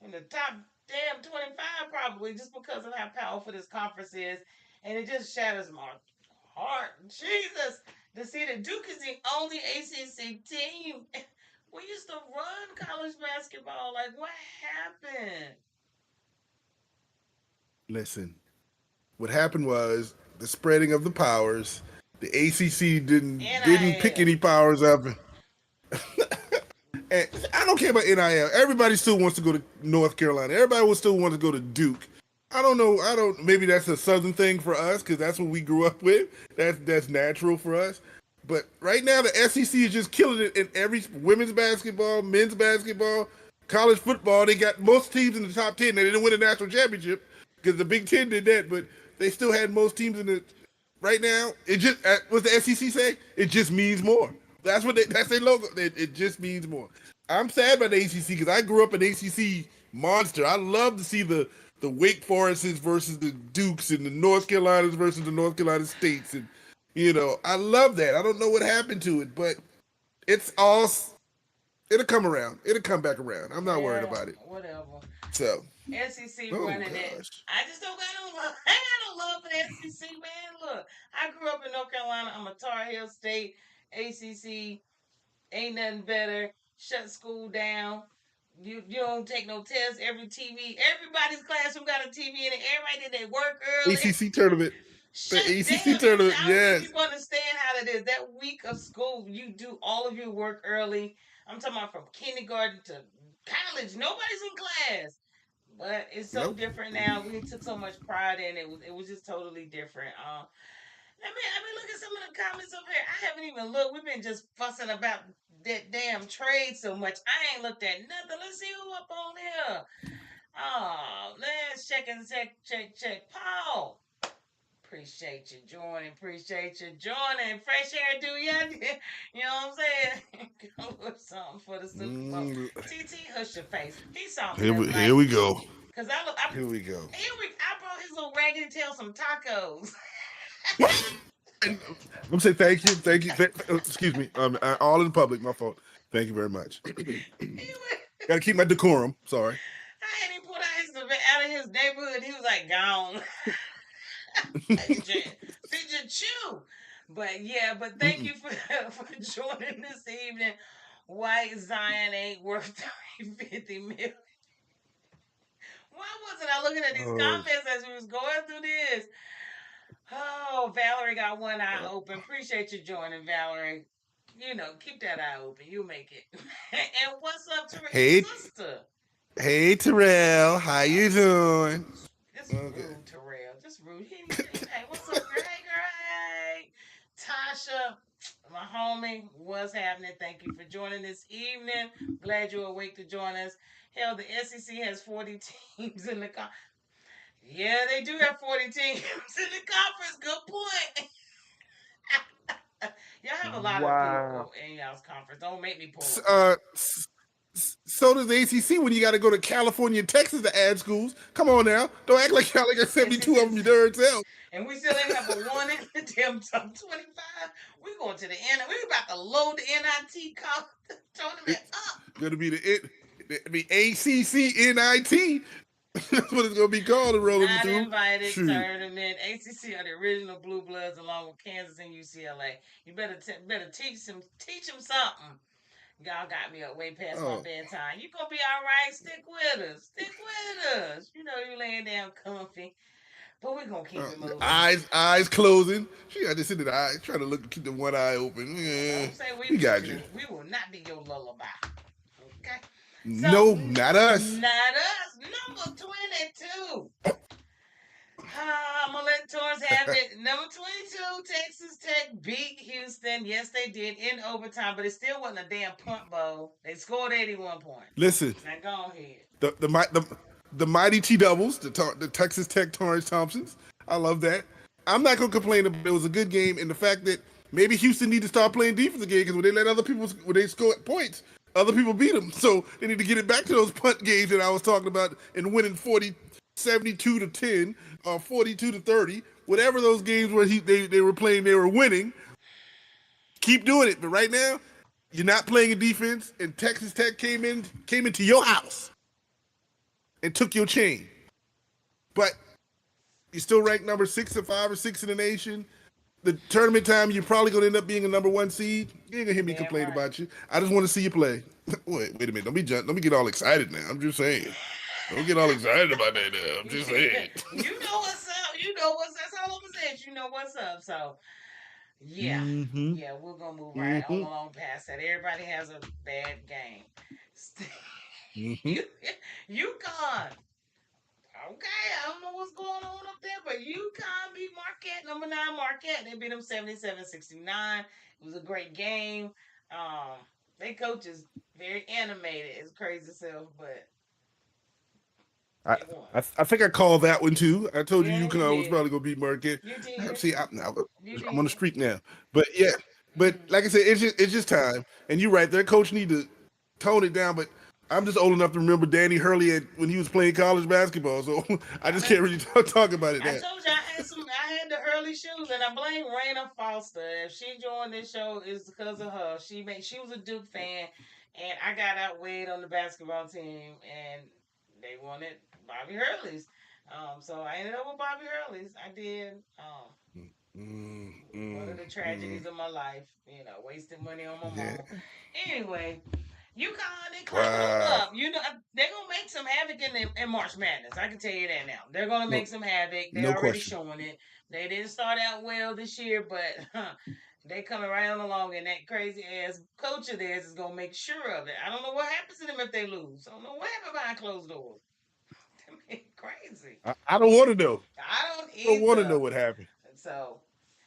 in the top damn 25 probably just because of how powerful this conference is. And it just shatters my heart. Jesus. To see that Duke is the only ACC team. We used to run college basketball. Like, what happened? Listen, what happened was the spreading of the powers. The ACC didn't pick NIL. any powers up. And I don't care about NIL. Everybody still wants to go to North Carolina. Everybody will still want to go to Duke. I don't know. I don't. Maybe that's a Southern thing for us because that's what we grew up with. That's natural for us. But right now, the SEC is just killing it in every women's basketball, men's basketball, college football. They got most teams in the top 10. They didn't win a national championship because the Big Ten did that, but they still had most teams in the. Right now, it just what the SEC say. It just means more. That's their logo. It just means more. I'm sad about the ACC because I grew up an ACC monster. I love to see the Wake Forests versus the Dukes and the North Carolinas versus the North Carolina States, and I love that. I don't know what happened to it, but it's all It'll come around. It'll come back around. I'm not worried Yeah, about it. whatever. So, SEC oh running it. gosh, I just don't got no love. I got no love for the SEC, man. Look, I grew up in North Carolina. I'm a Tar Heel State. ACC ain't nothing better. Shut school down. You don't take no tests. Every TV, everybody's classroom got a TV in it. Everybody did their work early. ACC tournament. The Shut ACC down. You, tournament. I don't think Yes. people understand how it is. That week of school, you do all of your work early. I'm talking about from kindergarten to college. Nobody's in class. But it's so Nope. different now. We took so much pride in it. It was just totally different. Let me look at some of the comments up here. I haven't even looked. We've been just fussing about that damn trade so much. I ain't looked at nothing. Let's see who up on here. Oh, let's check. Paul. Appreciate you joining. Appreciate you joining. Fresh air, do ya? You know what I'm saying? Go with something for the Super Bowl. Mm, TT, hush your face. He saw me here the we other here night. we go. Cause I look, I, Here we go. I brought his little raggedy tail some tacos. I'm saying thank you, thank you. Excuse me. All in public. My fault. Thank you very much. Got to keep my decorum. Sorry. I had him put out of his neighborhood. He was like gone. Did you chew? But yeah, but thank you for for joining this evening. White Zion ain't worth 350 million. Why wasn't I looking at these Oh, comments as we was going through this? Oh, Valerie got one eye open. Appreciate you joining, Valerie. You know, keep that eye open. You'll make it. And what's up to your hey, sister? hey, Terrell. How you doing? Just Okay. rude, Terrell. Just rude. Hey, what's up, girl? Hey, girl. Hey. Tasha, my homie, what's happening? Thank you for joining this evening. Glad you're awake to join us. Hell, the SEC has 40 teams in the conference. Yeah, they do have 40 teams in the conference. Good point. Y'all have a lot of Wow. people in y'all's conference. Don't make me pull S- them up. Uh, s- so does the ACC when you got to go to California and Texas to add schools. Come on now. Don't act like y'all like got And 72 of them you darn self. and we still ain't have a one in the damn top 25. We going to the end. We about to load the NIT tournament It's up. going to be the ACC NIT. That's what it's going to be called and rolling Not through. invited Shoot. tournament. ACC are the original Blue Bloods along with Kansas and UCLA. You better teach them something. Y'all got me up way past my Oh. bedtime. You gonna be all right. Stick with us. Stick with us. You know you laying down comfy, but we're gonna keep it moving. Eyes closing. She got this in the eyes, trying to look, keep the one eye open. Yeah, Don't say we we got put you. you. We will not be your lullaby. Okay. So No, not us. not us. Number 22. I'm gonna let Torrence have it. Number 22, Texas Tech beat Houston. Yes, they did in overtime, but it still wasn't a damn punt bowl. They scored 81 points. Listen, Now go ahead. the mighty T doubles, the Texas Tech Torrance Thompsons. I love that. I'm not gonna complain about it. It was a good game, and the fact that maybe Houston need to start playing defense again because when they let other people when they score points, other people beat them. So they need to get it back to those punt games that I was talking about and winning 72 to 10 or 42 to 30, whatever those games where they were playing, they were winning. Keep doing it, but right now you're not playing a defense, and Texas Tech came into your house and took your chain. But you're still ranked number 6 or 5 or 6 in the nation. The tournament time, you're probably going to end up being a number 1 seed. You ain't going to hear me Damn complain right. about you. I just want to see you play. Wait a minute. Don't be get all excited now. I'm just saying. Don't get all excited about that now. I'm just saying. You know what's up. You know what's up. That's all I'm gonna say. You know what's up. So yeah, Mm-hmm. yeah, we're gonna move right on Mm-hmm. along past that. Everybody has a bad game. Mm-hmm. you, UConn. Okay, I don't know what's going on up there, but UConn beat Marquette, number 9 Marquette. They beat them 77-69. It was a great game. Um, their coach is very animated. It's crazy self, but I, they won. I think I called that one too. I told you Yeah, you UConn was did. probably going to beat Marquette. You did. See, You I'm on the did. streak now. But yeah, but Mm-hmm. like I said, it's just time. And you're right. Their coach need to tone it down. But I'm just old enough to remember Danny Hurley when he was playing college basketball. So I I just know. can't really talk about it I now. told you I had the early shoes, and I blame Raina Foster. If she joined this show, it's because of her. She was a Duke fan, And I got outweighed on the basketball team, and they wanted Bobby Hurley's. So I ended up with Bobby Hurley's. I did. Mm, One of the mm. tragedies of my life, wasting money on my Yeah. mama. Anyway, UConn, they climbing on Wow. up. They're gonna make some havoc in March Madness. I can tell you that now. They're gonna No, make some havoc. They're no already question. showing it. They didn't start out well this year, but they coming right on along, and that crazy ass coach of theirs is gonna make sure of it. I don't know what happens to them if they lose. I don't know what happened behind closed doors. Crazy. I don't want to know. I don't I don't want to either. know what happened. So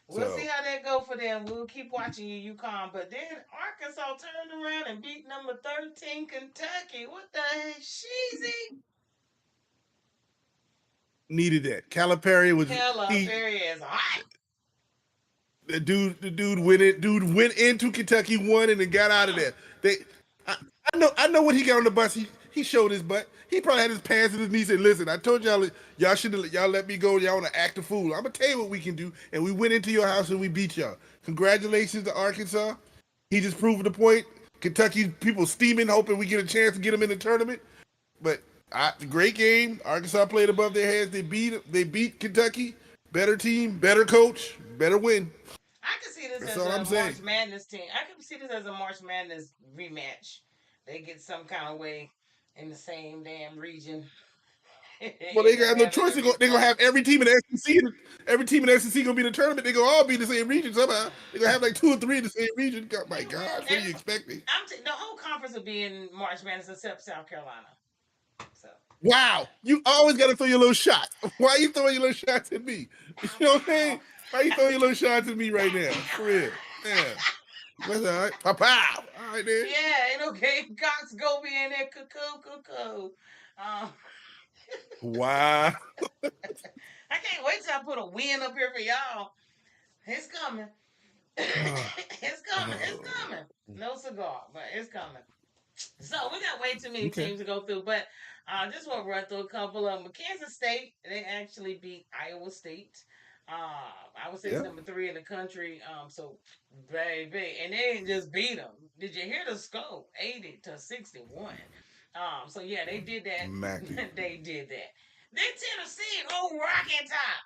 we'll see So how that go for them. We'll keep watching you, UConn. But then Arkansas turned around and beat number 13 Kentucky. What the heck, Sheezy? needed that. Calipari was he Calipari is hot. the dude went it. Dude went into Kentucky, won, and then got out of there. They, I, I know when he got on the bus, he showed his butt. He probably had his pants in his knee. Said, "Listen, I told y'all should y'all let me go. Y'all want to act a fool. I'm gonna tell you what we can do." And we went into your house and we beat y'all. Congratulations to Arkansas. He just proved the point. Kentucky people steaming, hoping we get a chance to get them in the tournament. But great game. Arkansas played above their heads. They beat Kentucky. Better team, better coach, better win. I can see this That's as all a I'm saying. March Madness team. I can see this as a March Madness rematch. They get some kind of way in the same damn region. Well, they End up got no having choice. to They're gonna replay. have every team in the SEC. Every team in the SEC gonna be in the tournament. They're gonna all be in the same region somehow. They're gonna have like 2 or 3 in the same region. God, They my will. gosh, what are you expecting? The whole conference will be in March Madness except South Carolina. So Wow, you always gotta throw your little shot. Why are you throwing your little shots at me? You pow know what I'm saying? pow. Why are you throwing your little shots at me right Pow now? For real? pow. Yeah, that's all right. Pow pow. All right then. Yeah, ain't okay. Cox go be in there cuckoo cuckoo. Um, Wow. I can't wait till I put a win up here for y'all. It's coming. Oh, It's coming. It's oh. coming. No cigar, but it's coming. So we got way too many Okay. teams to go through, but just want to run through a couple of them. Kansas State, they actually beat Iowa State. Iowa State's Yeah. number 3 in the country. So baby, and they didn't just beat them. Did you hear the score? 80-61. So yeah, they did Mackie. that. They did that. Then Tennessee, oh Rocky Top.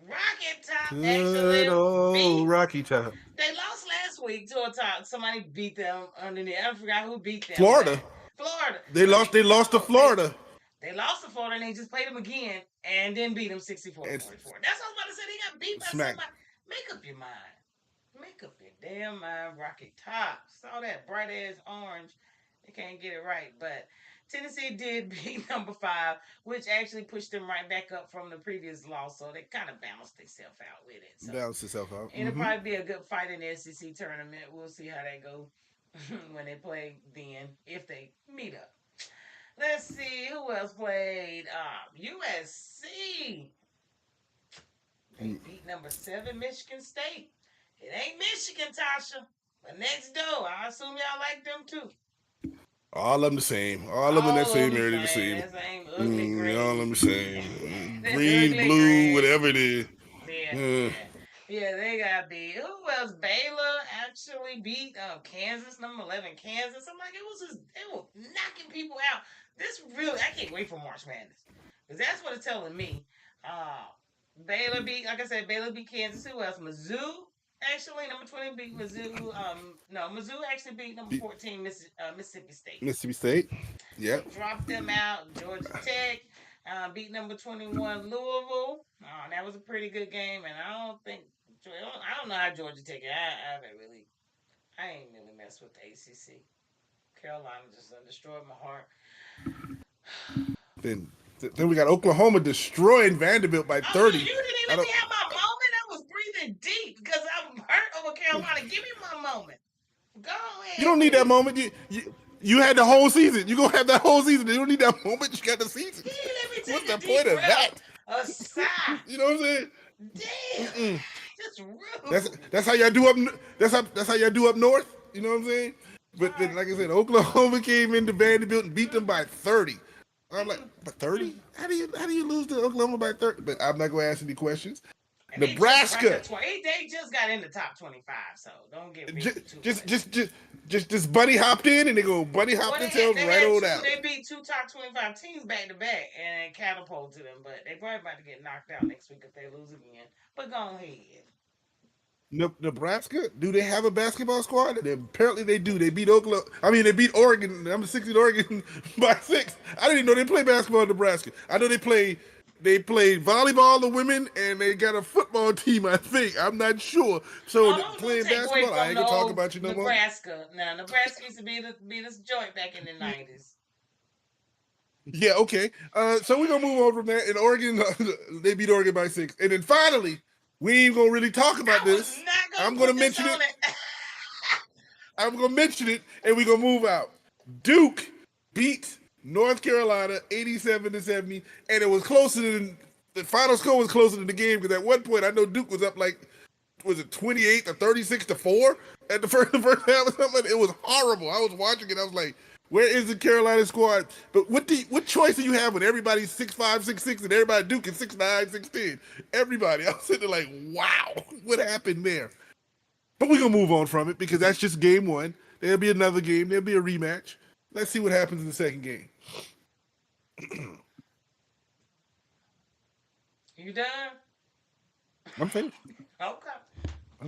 Rocky Top Good actually old beat. Rocky Top. They lost last week to a top. Somebody beat them underneath. I forgot who beat them, Florida. but Florida. They But lost. They lost to no, they Florida. they lost to Florida and they just played them again and then beat them 64 to And 44. That's what I was about to say. They got beat by smack. somebody. Make up your mind. Make up your damn mind. Rocky Top. Saw that bright ass orange. They can't get it right, but Tennessee did beat number 5, which actually pushed them right back up from the previous loss. So they kind of balanced themselves out with it. So Balance itself out. it'll probably be a good fight in the SEC tournament. We'll see how that goes when they play then, if they meet up. Let's see who else played. USC. They beat number 7 Michigan State. It ain't Michigan, Tasha, but next door. I assume y'all like them too. All of them the same. All of them in that All of same them area the same. same. That same ugly All of green. them the same. That Green, ugly blue, green. whatever it is. Yeah, Uh, yeah. Yeah, they got beat. Who else? Baylor actually beat Kansas, number 11 Kansas. I'm like, it was just, they were knocking people out. This really, I can't wait for March Madness. Because that's what it's telling me. Uh, Baylor beat, like I said, Baylor beat Kansas. Who else? Mizzou, actually, number 20 beat Mizzou. No, Mizzou actually beat number 14 Mississippi State. Mississippi State. They Yep. dropped them out. Georgia Tech beat number 21 Louisville. That was a pretty good game, and I don't know how Georgia Tech. I ain't really messed with the ACC. Carolina just destroyed my heart. Then then we got Oklahoma destroying Vanderbilt by Oh, you 30. didn't I let me don't. have my moment. I was breathing deep because I'm hurt over Carolina. Give me my moment. Go You ahead don't need with that it. moment. You had the whole season. You gonna have that whole season. You don't need that moment. You got the season. You didn't let me What's take the a deep point of breath. that? A sigh. You know what I'm saying? Damn. Mm-mm. Just That's rude. that's how y'all do up. That's how y'all do up north. You know what I'm saying? But then, Sorry. like I said, Oklahoma came into Vanderbilt and beat them by 30. I'm like, by 30? How do you lose to Oklahoma by 30? But I'm not gonna ask any questions. And he Nebraska. they just got in the top 25, so don't get Just, ready too just, much. just, just, just bunny hopped in, and they go bunny hopped themselves right on out. They beat 2 top 25 teams back to back and catapulted them, but they probably about to get knocked out next week if they lose again. But go ahead. Nebraska, do they have a basketball squad? Apparently they do. They beat Oklahoma. I mean, they beat Oregon. I'm 16 Oregon by 6. I didn't even know they play basketball in Nebraska. I know they play volleyball, the women, and they got a football team, I think. I'm not sure. So playing basketball, I ain't gonna talk about you no more. Nebraska. Now, Nebraska used to be this joint back in the 90s. Yeah, okay. So we're gonna move on from that. In Oregon, they beat Oregon by 6. And then finally, we ain't gonna really talk about this. I'm gonna mention it. I'm gonna mention it, and we're gonna move out. Duke beat North Carolina 87-70, and it was closer than the final score was closer than the game because at one point I know Duke was up like, was it 28 or 36-4 at the first half or something? It was horrible. I was watching it. I was like, where is the Carolina squad? But what choice do you have when everybody's 6'5", 6'6", and everybody Duke is 6'9", 6'10"? Everybody. I was sitting there like, wow, what happened there? But we're going to move on from it because that's just game one. There'll be another game. There'll be a rematch. Let's see what happens in the second game. You done? I'm finished. Okay. I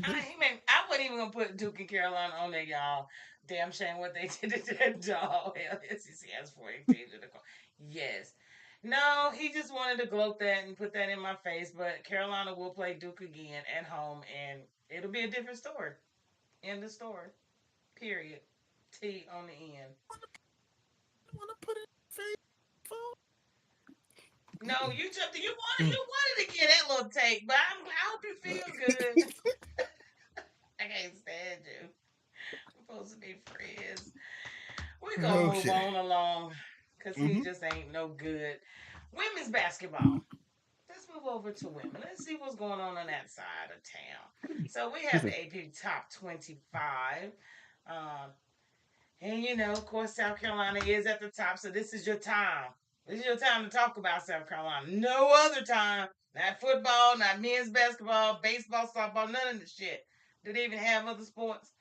wasn't even going to put Duke and Carolina on there, y'all. Damn shame what they did to that dog. SEC has 40 teams in the car. Yes. No, he just wanted to gloat that and put that in my face, but Carolina will play Duke again at home, and it'll be a different story. End of story. Period. T on the end. You want to put it in face? No, you wanted to get that little take, but I hope you feel good. I can't stand you. We're supposed to be friends. We're gonna move on along because he just ain't no good. Women's basketball. Let's move over to women. Let's see what's going on that side of town. So we have the AP Top 25. And of course, South Carolina is at the top. So this is your time. This is your time to talk about South Carolina. No other time. Not football, not men's basketball, baseball, softball, none of this shit. Did they even have other sports?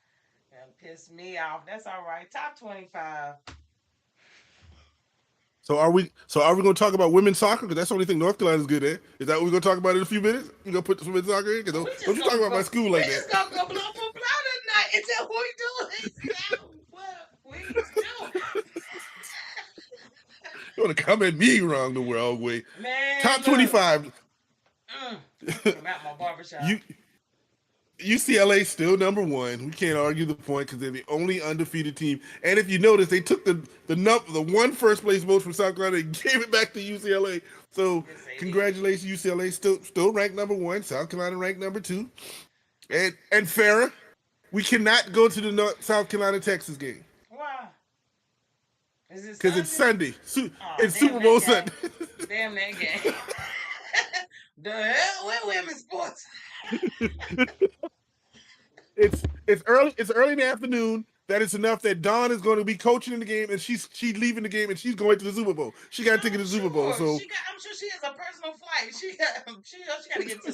That pissed me off. That's all right. Top 25. So are we going to talk about women's soccer? Because that's the only thing North Carolina is good at. Is that what we're going to talk about in a few minutes? We're going to put some women's soccer in? Because don't you talk about my school like that. We're just going to go blow for blow tonight. Is that what we do? What we do? You want to come at me wrong the wrong way. Man, Top 25. I'm at my barbershop. UCLA still number one. We can't argue the point because they're the only undefeated team. And if you notice, they took the one first place vote from South Carolina and gave it back to UCLA. So congratulations, UCLA still ranked number one. South Carolina ranked number 2. And Farrah, we cannot go to the South Carolina Texas game. Why? Because it's Sunday. It's Super Bowl Sunday. Damn that game. The hell with women's sports. It's early in the afternoon. That is enough that Dawn is going to be coaching in the game, and she's leaving the game, and she's going to the Super Bowl. She got a ticket to the Super Bowl. So I'm sure she has a personal flight. She got to get to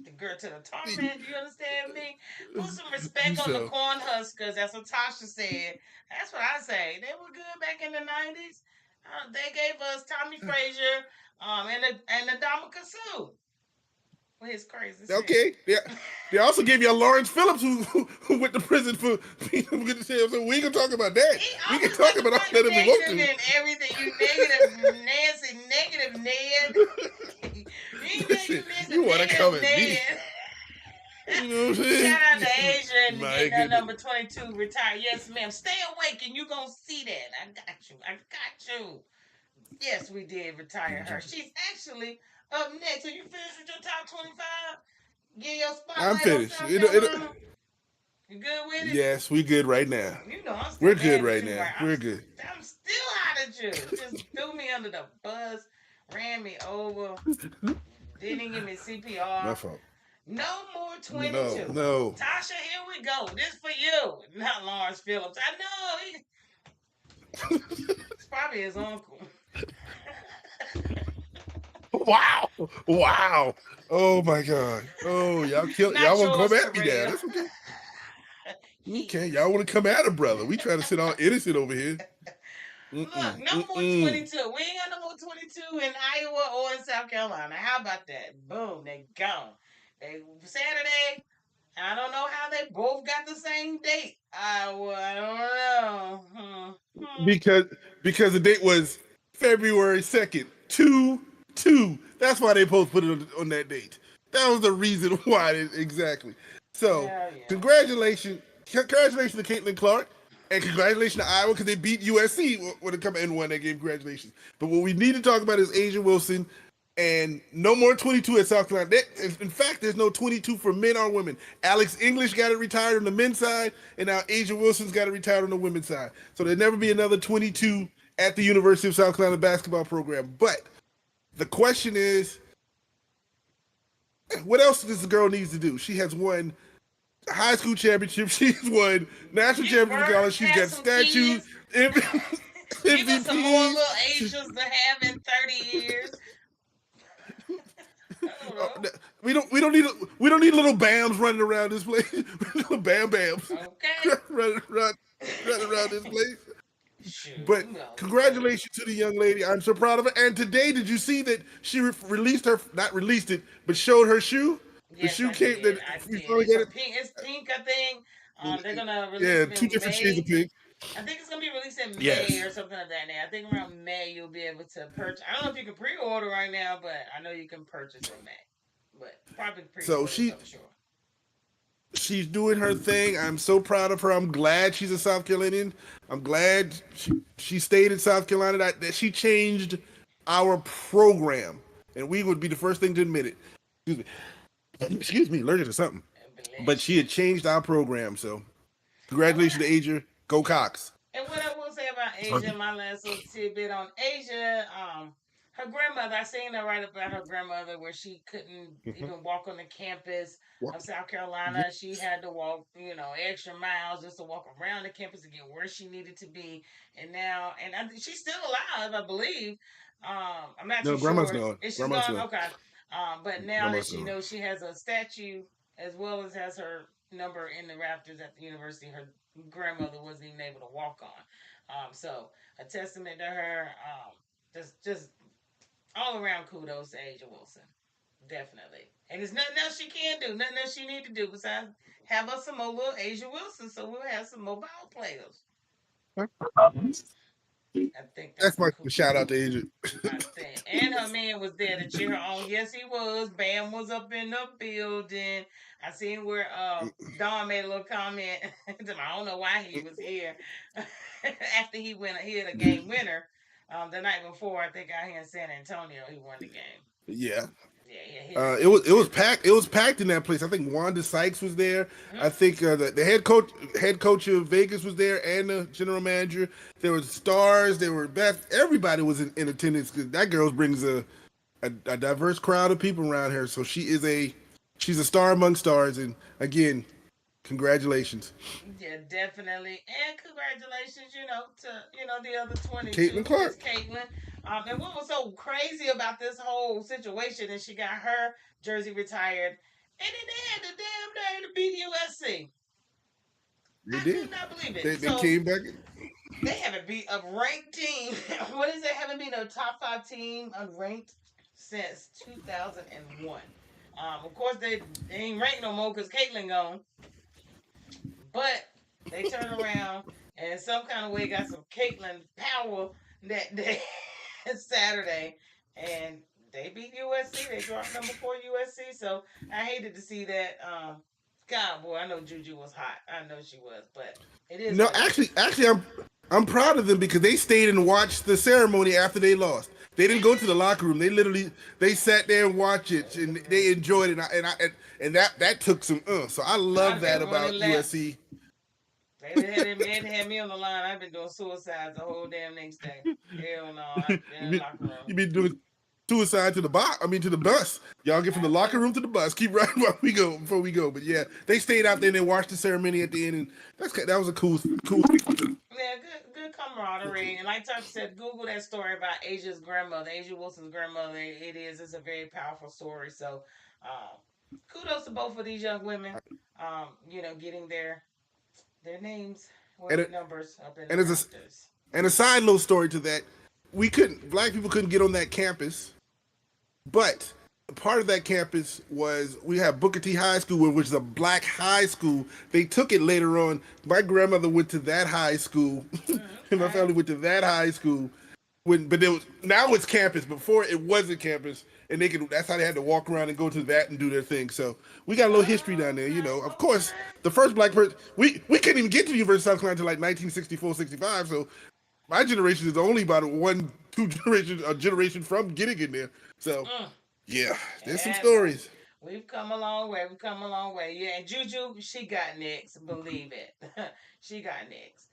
the girl to the Torrance. Do you understand me? Put some respect on the Cornhuskers, as Natasha said. That's what I say. They were good back in the 90s. They gave us Tommy Frazier, and Adama Sue. His crazy. Okay, yeah. They also gave you Lawrence Phillips, who went to prison for being so we can talk about that. We can talk about all that if we want to. And everything, you negative Nancy, negative Ned. You want to come at me? You know what I'm saying? Shout out to Asia and getting number 22 retired. Yes, ma'am. Stay awake and you gonna see that. I got you. Yes, we did retire her. She's actually up next. So you finished with your top 25? Get your spotlight. I'm finished. You good with it? Yes, we good right now. We're good right now. We're good. I'm still hot at you. Just threw me under the bus, ran me over, didn't give me CPR. My fault. No more 22. No. Tasha, here we go. This for you. Not Lawrence Phillips. I know. It's probably his uncle. Wow. Oh my God. Oh, Not y'all want to yours, come at me now. Terrell. That's okay. Okay, His. y'all want to come at a brother. We try to sit all innocent over here. Look, Mm-mm, no more mm-mm. 22. We ain't got no more 22 in Iowa or in South Carolina. How about that? Boom, they gone. They Saturday. I don't know how they both got the same date. I don't know. Because the date was February 2nd, 2/2. That's why they both put it on that date. That was the reason why exactly. So Hell yeah. congratulations to Caitlin Clark, and congratulations to Iowa because they beat USC when it come in one. They gave congratulations. But what we need to talk about is Asia Wilson. And no more 22 at South Carolina. In fact, there's no 22 for men or women. Alex English got it retired on the men's side, and now Asia Wilson's got it retired on the women's side. So there'll never be another 22 at the University of South Carolina basketball program. But the question is, what else does the girl needs to do? She has won high school championship. She's won national Give championship in birth, college. She's have got some statues, kids. Give us some more MVPs. little Asians to have in 30 years. I don't Oh, know. we don't need little Bams running around this place. Little Bam Bams Okay. running around this place. Shoot, But who else? congratulations to the young lady. I'm so proud of her. And today, did you see that she released her? Not released it, but showed her shoe. The Yes, shoe I came did. that I we did. finally It's get a it. pink. It's pink. I think. They're gonna release Yeah, it two in different shades of May. pink. I think it's gonna be released in May Yes. or something like that. Now I think around May you'll be able to purchase. I don't know if you can pre-order right now, but I know you can purchase in May. But probably So pre-order, so sure. she's doing her thing. I'm so proud of her. I'm glad she's a South Carolinian. I'm glad she stayed in South Carolina. That she changed our program, and we would be the first thing to admit it. Excuse me. Excuse me, allergic to something. But Bless she you. had changed our program. So And what congratulations to Asia. Go Cox. And what I will say about Asia, my last little tidbit on Asia, her grandmother, I seen her write about her grandmother where she couldn't even walk on the campus of South Carolina. She had to walk, extra miles just to walk around the campus to get where she needed to be. And now, and she's still alive, I believe. I'm not too No, grandma's sure. gone. Is she's Grandma's gone? gone. Okay. But now that Grandma's she gone. knows she has a statue as well as has her number in the rafters at the university, her grandmother wasn't even able to walk on. So a testament to her. Just all around kudos to Asia Wilson. Definitely. And there's nothing else she can do, nothing else she need to do besides have us some more little Asia Wilson so we'll have some mobile players. I think That's that's a my cool. shout out to Asia. I think. And her man was there to cheer her on. Yes, he was. Bam was up in the building. I seen where Don made a little comment. I don't know why he was here after he had a game winner the night before. I think out here in San Antonio, he won the game. Yeah. Yeah, he hit a It game was winner. packed. It was packed in that place. I think Wanda Sykes was there. I Mm-hmm. think the head coach of Vegas was there, and the general manager. There were stars. There were best. Everybody was in attendance because that girl brings a diverse crowd of people around her. So she's a star among stars. And again, congratulations, Yeah, definitely. And congratulations, to the other 22, Caitlin Miss Clark. Caitlin. And what was so crazy about this whole situation is she got her jersey retired, and then they had the damn nerve to beat USC. They I did. could not believe it. They So came back. they haven't beat a ranked team. What is it? Haven't been a top five team unranked since 2001. Of course they ain't ranked no more because Caitlin gone. But they turned around and some kind of way got some Caitlin power that day Saturday, and they beat USC. They dropped number 4 USC. So I hated to see that. God, boy, I know Juju was hot. I know she was, but it is No, what it is. actually, I'm proud of them because they stayed and watched the ceremony after they lost. They didn't go to the locker room. They sat there and watched it and they enjoyed it. And that took some. So I I'd love have that been about running laps. USC. They had me on the line. I've been doing suicides the whole damn next day. Hell no, I've been you, in the be, locker room. you be doing suicide to the box. I mean to the bus. Y'all get from the I locker will. room to the bus. Keep running while we go before we go. But yeah, they stayed out there and they watched the ceremony at the end, and that was a cool thing. Yeah, good good camaraderie. And like Tasha said, Google that story about Asia's grandmother, Asia Wilson's grandmother. It's a very powerful story. So, kudos to both of these young women. Getting their names or And their it, numbers up in the and as rafters. and a side little story to that, black people couldn't get on that campus, but part of that campus was we have Booker T High School, which is a black high school. They took it later on. My grandmother went to that high school, and my Okay. family went to that high school. But there was now it's campus. Before it wasn't campus, and that's how they had to walk around and go to that and do their thing. So we got a little history down there. Of course, Okay. the first black person we couldn't even get to the University of South Carolina until like 1964, 65. So my generation is only about two generations, a generation from getting in there. So Mm. yeah, there's some Yeah, no. stories. We've come a long way. We've come a long way. Yeah, and Juju, she got next. Believe it. She got next.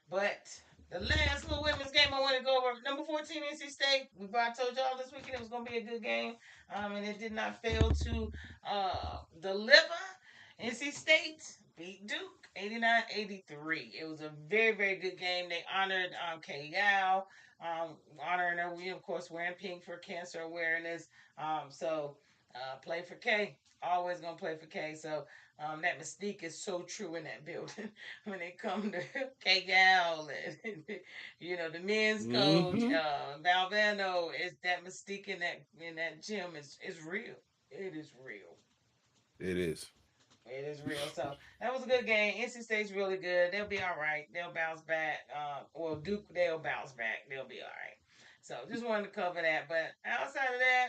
But the last little women's game I want to go over, number 14, NC State. I told y'all this weekend it was going to be a good game, and it did not fail to deliver. NC State beat Duke 89-83. It was a very, very good game. They honored Kay Yao, honoring her. We, of course, wearing pink for cancer awareness. Play for K. Always going to play for K. So that mystique is so true in that building when it comes to K Gal and the men's coach Mm-hmm. Valvano. Is that mystique in that gym is real. It is real. It is. It is real. So that was a good game. NC State's really good. They'll be all right. They'll bounce back. Duke, they'll bounce back. They'll be all right. So just wanted to cover that. But outside of that,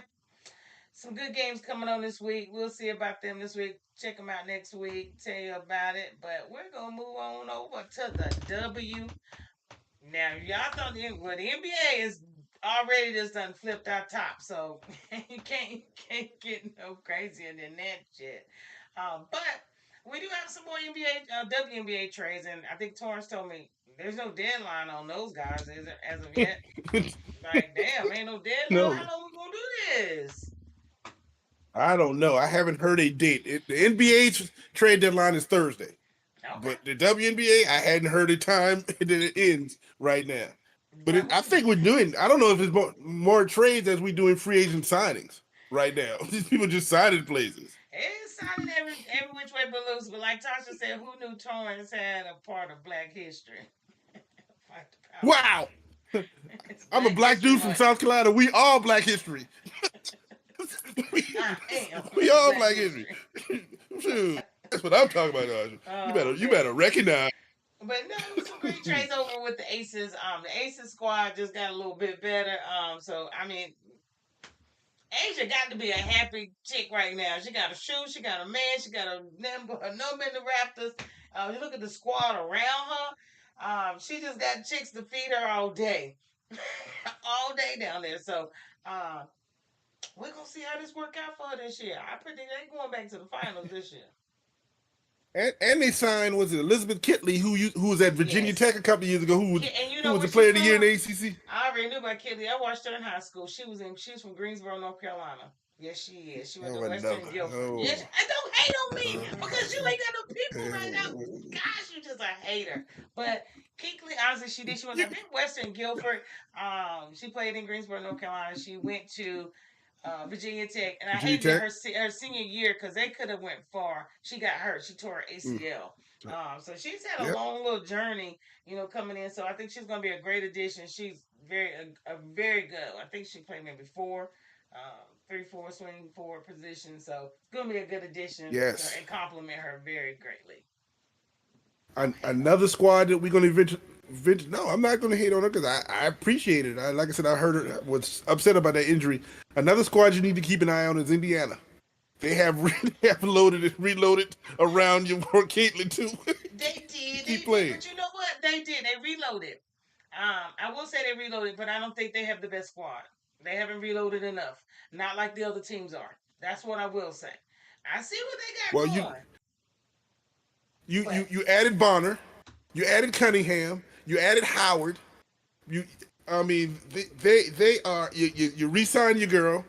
some good games coming on this week. We'll see about them this week. Check them out next week. Tell you about it. But we're gonna move on over to the W. Now y'all thought the NBA is already just done flipped our top, so you can't get no crazier than that shit. But we do have some more NBA WNBA trades, and I think Torrence told me there's no deadline on those guys as of yet. Like, damn, ain't no deadline. No, How long we gonna do this? I don't know. I haven't heard a date. The NBA's trade deadline is Thursday, Okay. but the WNBA I hadn't heard a time and then it ends right now. But That I was think we're doing. I don't know if it's more trades as we doing free agent signings right now. These people just signing places. it's sounding every which way but loose. But like Tasha said, who knew Torrance had a part of Black History? Fight the power. Wow, It's I'm a Black black History dude from Month. South Carolina. We all Black history. we, I am. we It's all Black Black history. History. Shoot, that's what I'm talking about, Aja. Oh You man. better recognize. But no, it was some great trades over with the Aces. The Aces squad just got a little bit better. So I mean, Asia got to be a happy chick right now. She got a shoe, she got a man, she got a number in the Raptors. You look at the squad around her. She just got chicks to feed her all day, all day down there. So uh, we're gonna see how this work out for her this year. I predict they going back to the finals this year. And they signed was it Elizabeth Kitley who was at Virginia Yes. Tech a couple of years ago And you who know was where the she's player of the year in from? the ACC. I already knew about Kelly. I watched her in high school. She's from Greensboro, North Carolina. Yes, she is. She went to Oh, Western another. Guilford. Oh. Yes, and don't hate on me because you ain't got no people right now. Gosh, you just a hater. But Keekly, honestly, she did. She went to I think Western Guilford. She played in Greensboro, North Carolina. She went to Virginia Tech, and I Virginia hated Tech. her senior year because they could have went far. She got hurt. She tore her Mm. ACL. So she's had a Yep. long little journey, coming in. So I think she's going to be a great addition. She's a very good. I think she played maybe 3-4 swing forward position. So it's going to be a good addition to her Yes. and complement her very greatly. Another squad that we're going to eventually. No, I'm not going to hate on her because I appreciate it. Like I said, I heard her was upset about that injury. Another squad you need to keep an eye on is Indiana. They have loaded and reloaded around you for Caitlin too. They did. Keep playing. But you know what? They did. They reloaded. I will say they reloaded, but I don't think they have the best squad. They haven't reloaded enough. Not like the other teams are. That's what I will say. I see what Well, they got going. you added Bonner, you added Cunningham, you added Howard. You, I mean, they are you re-signed your girl.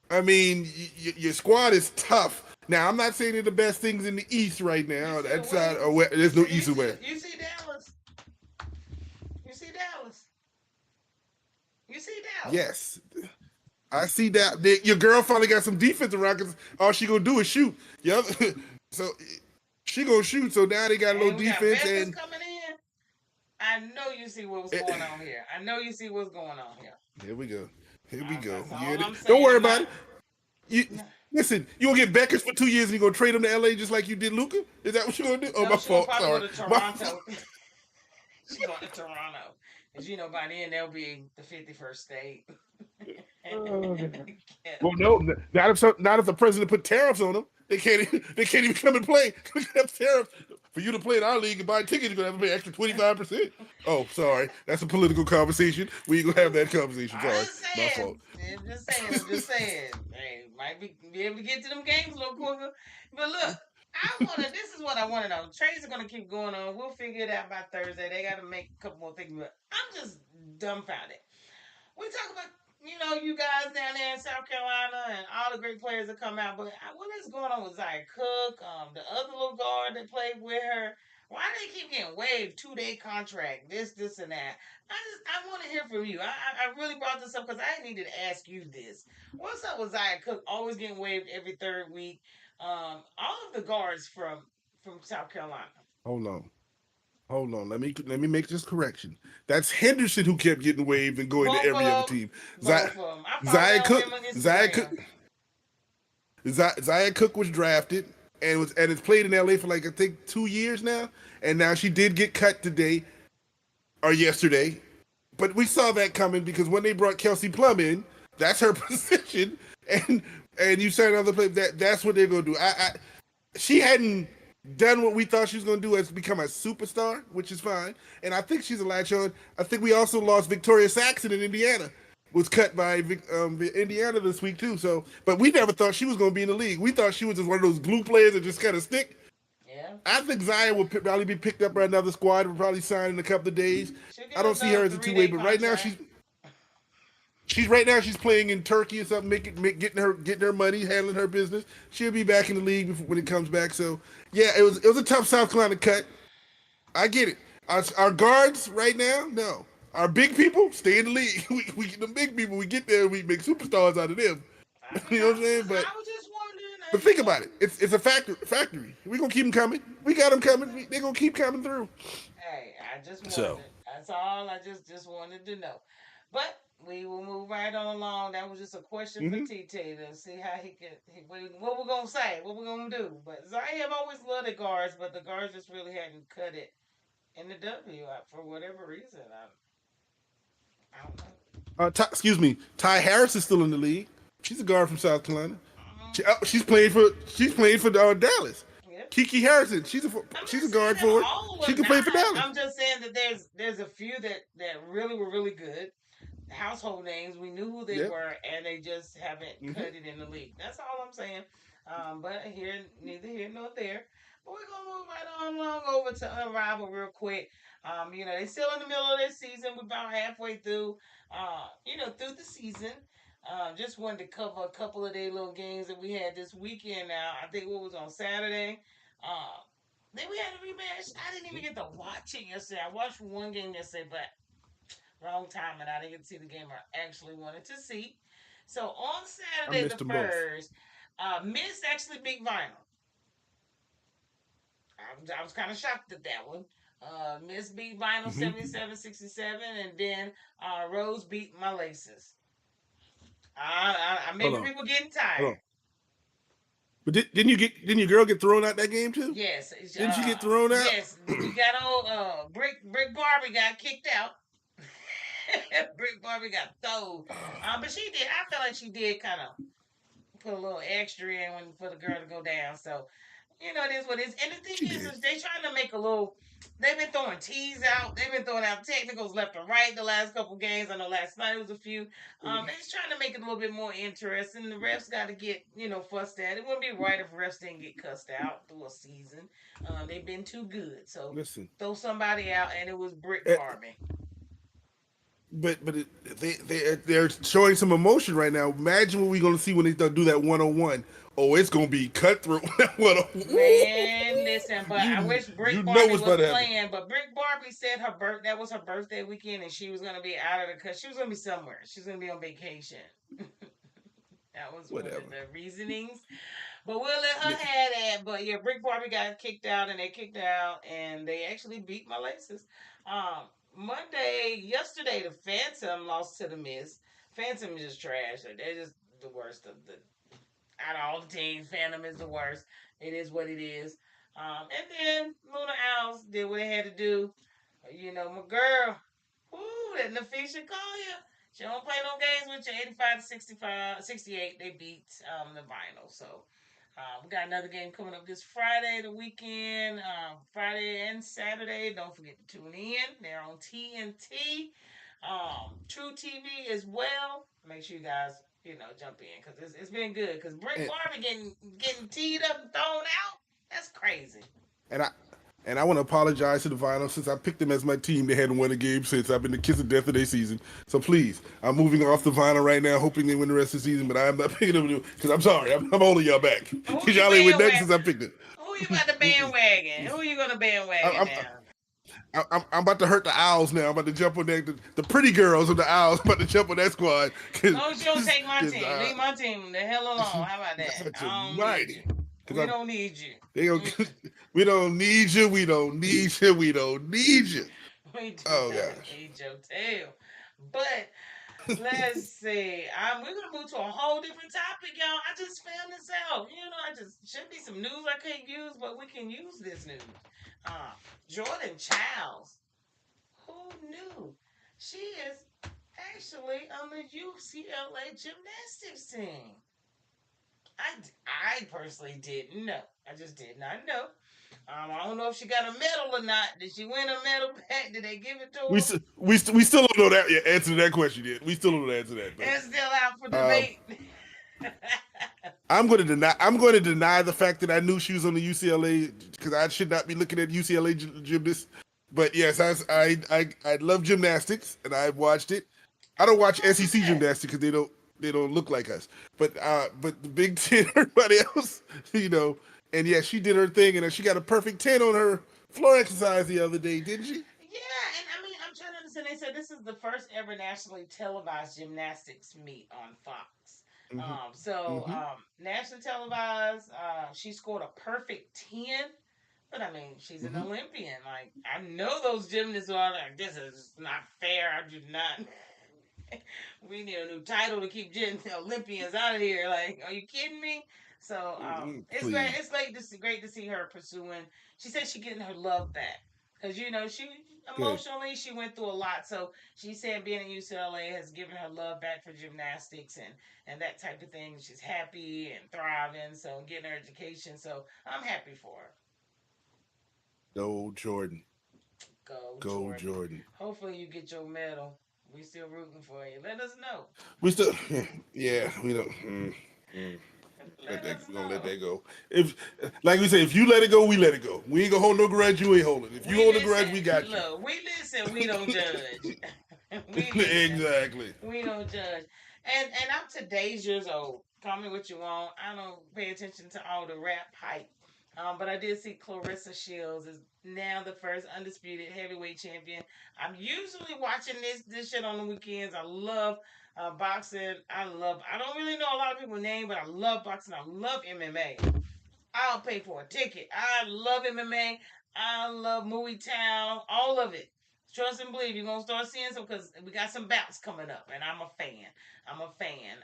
I mean, your squad is tough. Now, I'm not saying they're the best things in the East right now. That side, there's no East or West. You see Dallas. You see You see Dallas. Yes, I see that. Your girl finally got some defense around because all she gonna do is shoot. Yep. So she gonna shoot. So now they got a little And we got defense veterans and. coming in. I know you see what's eh, going on here. I know you see what's going on here. Here we go. Here we go. That's Yeah, all I'm don't saying. worry I'm about not. it. You No, listen. You gonna get Beckers for 2 years and you gonna trade him to LA just like you did Luca? Is that what you gonna do? Oh, no, my she gonna fault. probably go Sorry. to My fault. Toronto. She going to Toronto. Because, by then they'll be the 51st state. Get 'em. Well, no, not if the president put tariffs on them. They can't even come and play. They have tariffs. For you to play in our league and buy tickets, you're gonna have to pay extra 25%. Oh, sorry, that's a political conversation. We ain't gonna have that conversation. I'm Sorry, just my saying. fault. I'm just saying. Hey, might be able to get to them games a little quicker. But look, this is what I want to know. Trades are going to keep going on. We'll figure it out by Thursday. They got to make a couple more things. But I'm just dumbfounded. We talk about, you guys down there in South Carolina and all the great players that come out, but what is going on with Zaya Cook, the other little guard that played with her? Why do they keep getting waived 2-day contract? This, and that. I want to hear from you. I really brought this up because I needed to ask you this. What's up with Zaya Cook always getting waived every third week? All of the guards from South Carolina. Hold on. Hold on. Let me make this correction. That's Henderson who kept getting waived and going to Both every other of them. team. Both of them. I Zaya follow Cook. him on Zaya Cook. Instagram. Zaya Cook was drafted and has played in LA for like I think 2 years now. And now she did get cut today or yesterday. But we saw that coming because when they brought Kelsey Plum in, that's her position. And you said another play that's what they're gonna do. She hadn't done what we thought she was going to do as become a superstar, which is fine. And I think she's a latch on. I think we also lost Victoria Saxon in Indiana, was cut by Indiana this week too. So, but we never thought she was going to be in the league. We thought she was just one of those glue players that just kind of stick. Yeah. I think Zion will probably be picked up by another squad. Will probably sign in a couple of days. I don't see her as a two-way, but right now she's playing in Turkey or something, getting her money, handling her business. She'll be back in the league when it comes back. So yeah, it was a tough South Carolina cut. I get it. Our guards right now, no. Our big people stay in the league. We get them big people. We get there. We make superstars out of them. You know what I'm saying? I was just wondering. But think about it. It's a factory. We're gonna keep them coming. We got them coming. They're gonna keep coming through. Hey, I just wanted. So That's all. I just wanted to know. But we will move right on along. That was just a question for mm-hmm. TT to see how he could. What we're gonna say? What we're gonna do? But Zaya have always loved the guards, but the guards just really hadn't cut it in the W for whatever reason. I don't know. Excuse me. Ty Harris is still in the league. She's a guard from South Carolina. Mm-hmm. She's playing for Dallas. Yep. Kiki Harrison. She's a guard for it. She can play for Dallas. I'm just saying that there's a few that really were really good household names. We knew who they were, and they just haven't cut it in the league. That's all I'm saying. But neither here nor there. But we're gonna move right on along over to Unrivaled real quick. They're still in the middle of their season. We're about halfway through. Through the season. Just wanted to cover a couple of their little games that we had this weekend. Now, I think what was on Saturday. Then we had a rematch. I didn't even get to watch it yesterday. I watched one game yesterday, but wrong time, and I didn't get to see the game I actually wanted to see. So on I Saturday missed the them both. first, Miss actually beat Vinyl. I was kind of shocked at that one. Miss beat Vinyl 77-67, and then Rose beat my laces. Maybe people getting tired. But didn't your girl get thrown out that game too? Yes. Didn't she get thrown out? Yes. You got old Brick Barbie got kicked out. Brick Barbie got thrown. But she did. I felt like she did kind of put a little extra in for the girl to go down. So, it is what it is. And the thing is they trying to make a little. They've been throwing tees out. They've been throwing out technicals left and right the last couple games. I know last night it was a few. They're just trying to make it a little bit more interesting. The refs got to get, fussed at. It wouldn't be right if refs didn't get cussed out through a season. They've been too good. So listen, throw somebody out, and it was Brick Barbie. they're showing some emotion right now. Imagine what we're gonna see when they start do that 101. Oh, it's gonna be cutthroat. Man, listen, but I you wish you Brick know Barbie what's was about to happen. playing. But Brick Barbie said that was her birthday weekend, and she was gonna be out of the cut. She was gonna be somewhere. She was gonna be on vacation. That was one of Whatever. the reasonings. But we'll let her have that. But yeah, Brick Barbie got kicked out, and they kicked her out, and they actually beat my laces. Um, yesterday, the Phantom lost to the Miz. Phantom is just trash. They're just the worst of the out of all the teams. Phantom is the worst. It is what it is. And then Luna Owls did what they had to do. You know, my girl, whoo, that Nafisha Collier. She don't play no games with you. 85 to 65, 68. They beat the Vinyl. So we got another game coming up this Friday, the weekend, Friday and Saturday. Don't forget to tune in. They're on TNT, True TV as well. Make sure you guys, jump in because it's been good. Because Brick And, Barbie getting teed up and thrown out. That's crazy. and I and I want to apologize to the Vinyl since I picked them as my team. They hadn't won a game since. I've been the kiss of death of their season. So please, I'm moving off the Vinyl right now, hoping they win the rest of the season. But I'm not picking them because I'm sorry. I'm holding y'all back Who because you y'all ain't win nothing bandwagon? since I picked it. Who you about to bandwagon? Who you gonna bandwagon I'm, now? I'm about to hurt the Owls now. I'm about to jump on the pretty girls of the Owls. I'm about to jump on that squad. As long as you don't take my team, Uh, leave my team the hell alone. How about that? that's I don't need mighty. you. We Because don't need you. they gonna, we don't need you. We don't need you. We don't need you. We do Oh not gosh. need your tail. But let's see. We're gonna move to a whole different topic, y'all. I just found this out. I just should be some news I can't use, but we can use this news. Uh, Jordan Childs. Who knew? She is actually on the UCLA gymnastics team. I personally didn't know. I just did not know. I don't know if she got a medal or not. Did she win a medal back? Did they give it to her? We still don't know that answer to that question yet. We still don't know the answer to that. It's still out for But debate. I'm going to deny the fact that I knew she was on the UCLA because I should not be looking at UCLA gymnasts. But yes, I love gymnastics and I've watched it. I don't watch SEC gymnastics because they don't look like us. But the Big Ten, everybody else, and yeah, she did her thing and she got a perfect 10 on her floor exercise the other day, didn't she? Yeah, and I mean, I'm trying to understand. They said this is the first ever nationally televised gymnastics meet on Fox. Mm-hmm. Mm-hmm. Nationally televised. She scored a perfect 10. But I mean, she's an Mm-hmm. Olympian. Like, I know those gymnasts are like, this is not fair. I do not. We need a new title to keep Olympians out of here. Like, are you kidding me? So it's great. Please. It's great to see her pursuing. She said she getting her love back because she Good. emotionally she went through a lot. So she said being at UCLA has given her love back for gymnastics and that type of thing. She's happy and thriving. So getting her education. So I'm happy for her. Go Jordan. Go Go Jordan. Jordan. Hopefully you get your medal. We still rooting for you. Let us know. We still, yeah, we don't. Let us We're gonna let know. that go. If, like we say, if you let it go, we let it go. We ain't gonna hold no grudge. You ain't holding. If you We hold a grudge, listen. we got you. Look, we listen. We don't judge. We listen. Exactly. We don't judge. And I'm today's years old. Call me what you want. I don't pay attention to all the rap hype. But I did see Clarissa Shields is now the first undisputed heavyweight champion. I'm usually watching this shit on the weekends. I love boxing. I don't really know a lot of people's name, but I love boxing. I love MMA. I'll pay for a ticket. I love MMA. I love Movie Town. All of it. Trust and believe you're gonna start seeing some because we got some bouts coming up, and I'm a fan. I'm a fan.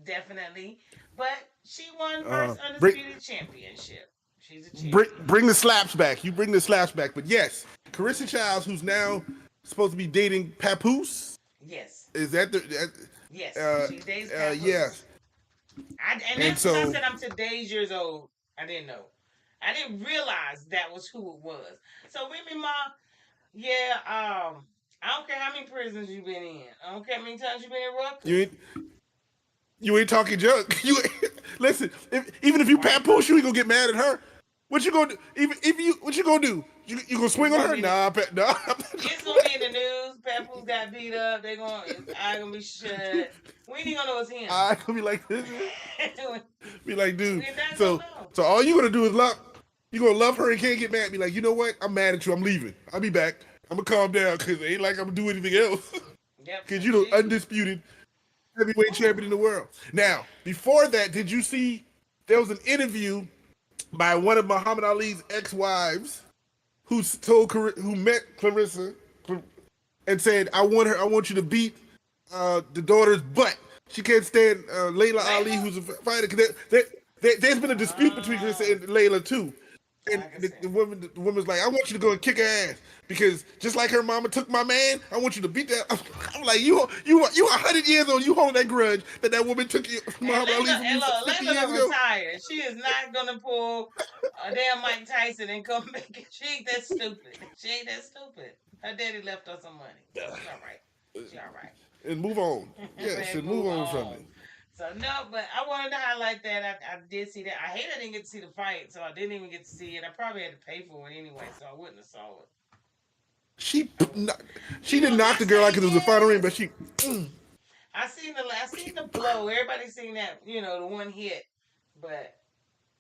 Definitely. But she won Uh, first bring, undisputed championship. She's a bring, champion. bring the slaps back. You bring the slaps back. But yes, Carissa Childs, who's now supposed to be dating Papoose, Yes. is that the? Yes. She dates Yeah. Papoose. And And that's when I so said I'm today's years old. I didn't know. I didn't realize that was who it was. So Remy Ma, yeah, I don't care how many prisons you've been in. I don't care how many times you've been in you Rutgers. ain't you ain't talking junk. You listen. Even if you Right? Papoose, you ain't gonna get mad at her. What you gonna do? Even if you, what you gonna do? You gonna swing on her? Nah, nah. It's gonna be in the news. Papoose got beat up. They gonna his eye gonna be shut. We ain't gonna know it's him. I gonna be like this. Be like, dude. We're not gonna So know. so all you gonna do is love. You gonna love her and can't get mad. Be like, you know what? I'm mad at you. I'm leaving. I'll be back. I'm gonna calm down because it ain't like I'm gonna do anything else. Yep. Because you the undisputed heavyweight champion in the world. Now, before that, did you see there was an interview by one of Muhammad Ali's ex-wives who met Clarissa and said, I want you to beat the daughter's butt. She can't stand Layla Ali, who's a fighter. There's been a dispute between Clarissa and Layla too. And the woman's like, I want you to go and kick her ass because just like her mama took my man, I want you to beat that. I'm like, you 100 years old, you hold that grudge that woman took you. Muhammad Ali from you 50 years ago. Retired. She is not gonna pull a damn Mike Tyson and come back. She ain't that stupid. She ain't that stupid. Her daddy left her some money. So she's all right. She's all right. And move on. Yes, and move on from it. So no, but I wanted to highlight that. I did see that. I hate I didn't get to see the fight, so I didn't even get to see it. I probably had to pay for it anyway, so I wouldn't have saw it. She didn't knock the girl out because it was a final ring, but she. I seen the blow. Everybody seen that, the one hit, but.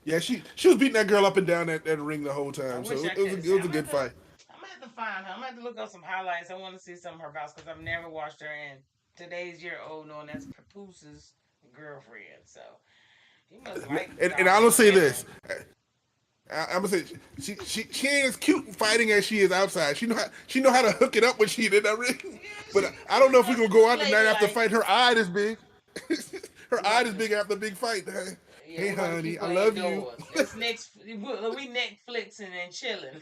Yeah, she was beating that girl up and down that ring the whole time, so it was a good fight. I'm gonna have to find her. I'm gonna have to look up some highlights. I want to see some of her bouts because I've never watched her in today's year old, knowing that's Papooses girlfriend. So he must like. And I don't say this. I'm gonna say she ain't as cute fighting as she is outside. She know how to hook it up when she in that ring. Yeah, but I don't know if we're gonna go out tonight after fight. Her eye is big. Her eye is big after a big fight. Yeah, hey honey, I love you. It's we Netflixing and chilling.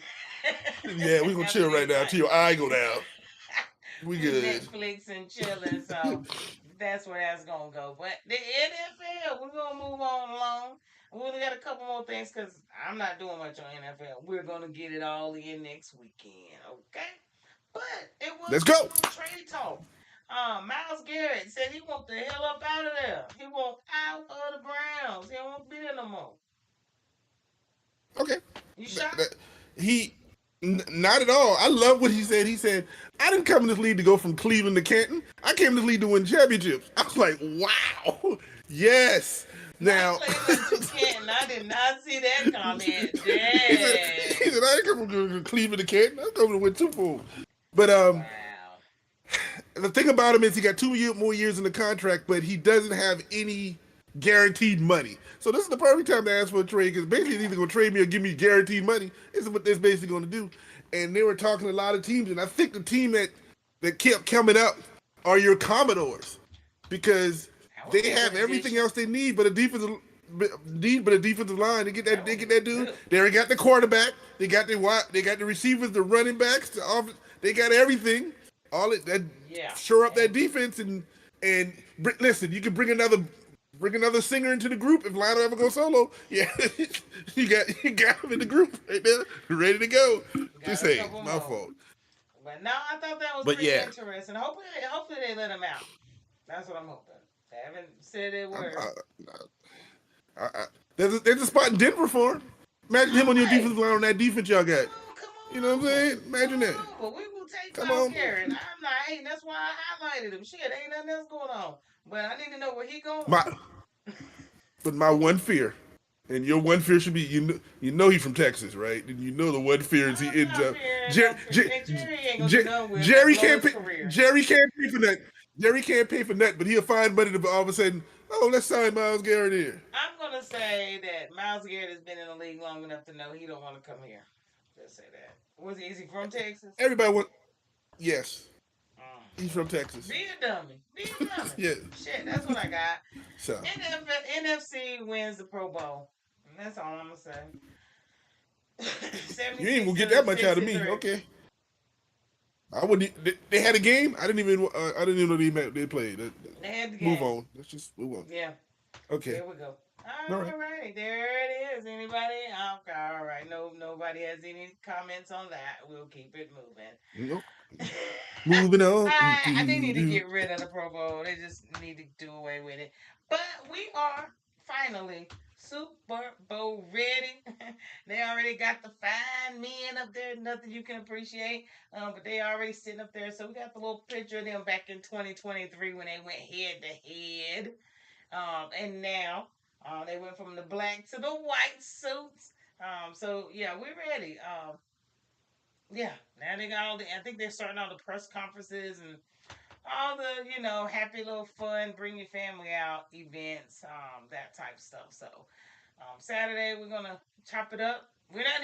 Yeah, we gonna chill right now till your eye go down. We good. Netflix and chilling, so that's where that's gonna go. But the NFL, we're gonna move on along. We only got a couple more things because I'm not doing much on NFL. We're gonna get it all in next weekend, okay? But it was let's go trade talk. Myles Garrett said he want the hell up out of there. He want out of the Browns. He don't want to be there no more. Okay. You shocked? Not at all. I love what he said. He said, I didn't come in this league to go from Cleveland to Canton. I came in this league to win championships. I was like, wow. Yes. Now, Canton. I did not see that comment. he said, I didn't come from Cleveland to Canton. I'm coming to win Super Bowl. But wow. The thing about him is he got 2 more years in the contract, but he doesn't have any guaranteed money. So this is the perfect time to ask for a trade because basically he's either going to trade me or give me guaranteed money. This is what they're basically going to do. And they were talking to a lot of teams, and I think the team that kept coming up are your Commodores because they have everything else they need, but a defensive line. They get that dude. They already got the quarterback. They got the receivers, the running backs, the offense. They got everything. Shore up that defense and listen. You can bring another singer into the group if Lionel ever goes solo. Yeah, you got him in the group right there, ready to go. Just saying, my fault. But no, I thought that was pretty interesting. Hopefully they let him out. That's what I'm hoping. They haven't said a word. There's a spot in Denver for him. Imagine him on your defensive line on that defense y'all got. You know what I'm saying? Imagine that. But we will take Myles Garrett. I'm not hating. That's why I highlighted him. Shit, ain't nothing else going on. But I need to know where he going. But my one fear, and your one fear should be you know he's from Texas, right? And you know the one fear is he ends up. Jerry can't pay for that. Jerry can't pay for that, but he'll find money to all of a sudden. Oh, let's sign Myles Garrett here. I'm gonna say that Myles Garrett has been in the league long enough to know he don't want to come here. Just say that. Is he from Texas? Everybody wants. Yes. He's from Texas. Be a dummy. Yeah. Shit, that's what I got. So. NFC wins the Pro Bowl. And that's all I'm gonna say. You ain't gonna get that much out of me, okay? I wouldn't. They had a game. I didn't even know they played. They had the game. Move on. Let's just move on. Yeah. Okay. There we go. All right. There it is. Anybody? Okay. All right. No, nobody has any comments on that. We'll keep it moving. Nope. Moving on. They need to get rid of the Pro Bowl. They just need to do away with it. But we are finally Super Bowl ready. They already got the fine men up there, nothing you can appreciate. But they already sitting up there. So we got the little picture of them back in 2023 when they went head to head. And now they went from the black to the white suits. So yeah, we're ready. Yeah, now they got all the. I think they're starting all the press conferences and all the happy little fun, bring your family out events, that type stuff. So Saturday we're gonna chop it up. We're not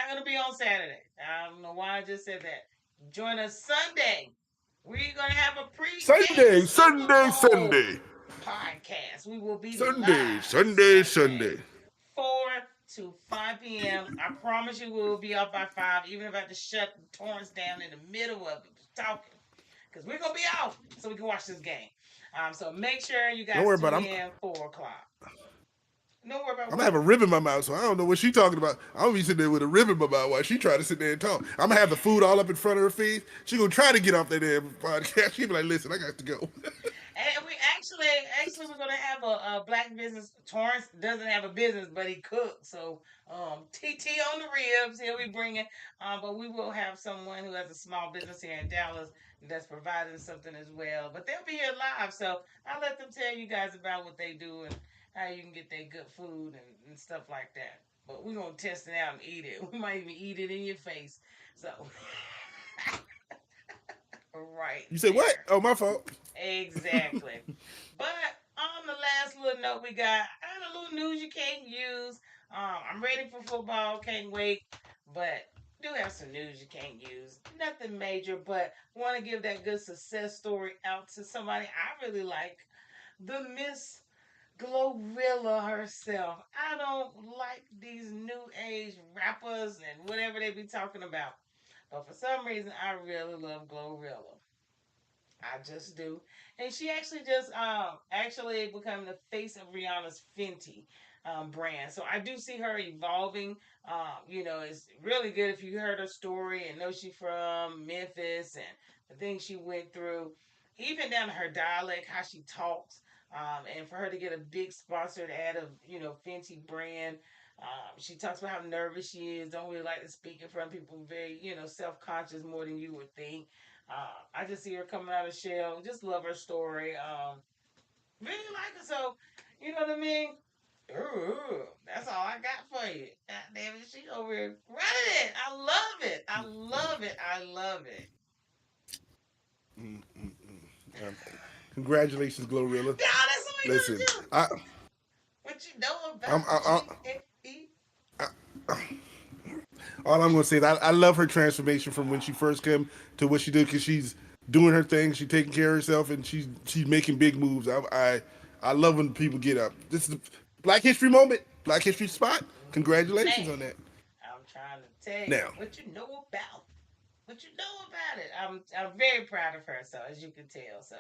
gonna be on Saturday. I don't know why I just said that. Join us Sunday. We're gonna have a pre-game Sunday, Super Sunday, Bowl Sunday, podcast. We will be Sunday, live Sunday, Sunday, Sunday. 4 to 5 p.m. I promise you we will be up by 5, even if I have to shut Torrence down in the middle of it talking. Because we're going to be out so we can watch this game. So make sure you Don't guys worry about tune it. in 4 o'clock. Don't worry about I'm gonna have what? a rib in my mouth, so I don't know what she talking about. I'm gonna be sitting there with a rib in my mouth while she try to sit there and talk. I'm gonna have the food all up in front of her face. She gonna try to get off that damn podcast. She be like, "Listen, I got to go." And we actually, we're gonna have a black business. Torrance doesn't have a business, but he cooks. So, TT on the ribs, he'll be bringing. But we will have someone who has a small business here in Dallas that's providing something as well. But they'll be here live, so I'll let them tell you guys about what they do and how you can get their good food and stuff like that. But we're gonna test it out and eat it. We might even eat it in your face. So, right You say what? there. Oh, my fault. Exactly. But on the last little note we got, I got a little news you can't use. I'm ready for football, can't wait. But do have some news you can't use. Nothing major, but want to give that good success story out to somebody I really like. The Miss Glorilla herself. I don't like these new age rappers and whatever they be talking about. But for some reason, I really love Glorilla. I just do. And she actually just actually become the face of Rihanna's Fenty brand. So I do see her evolving. It's really good if you heard her story and know she from Memphis and the things she went through, even down to her dialect, how she talks. And for her to get a big sponsored ad of, Fenty brand. She talks about how nervous she is, don't really like to speak in front of people, very, self conscious more than you would think. I just see her coming out of shell. Just love her story. Really like her. So, you know what I mean? Ooh, that's all I got for you. God damn it, she over here running it. I love it. I love it. I love it. Um, Congratulations, Glorilla. Yeah, that's what we Listen, gonna do. I, What you know I'm, about I, GFE? all I'm gonna say is I love her transformation from when she first came to what she did because she's doing her thing, she's taking care of herself, and she's making big moves. I love when people get up. This is the Black History moment, Black History spot. Congratulations Man, on that. I'm trying to tell you Now, what you know about. What you know about it. I'm very proud of her. So as you can tell, so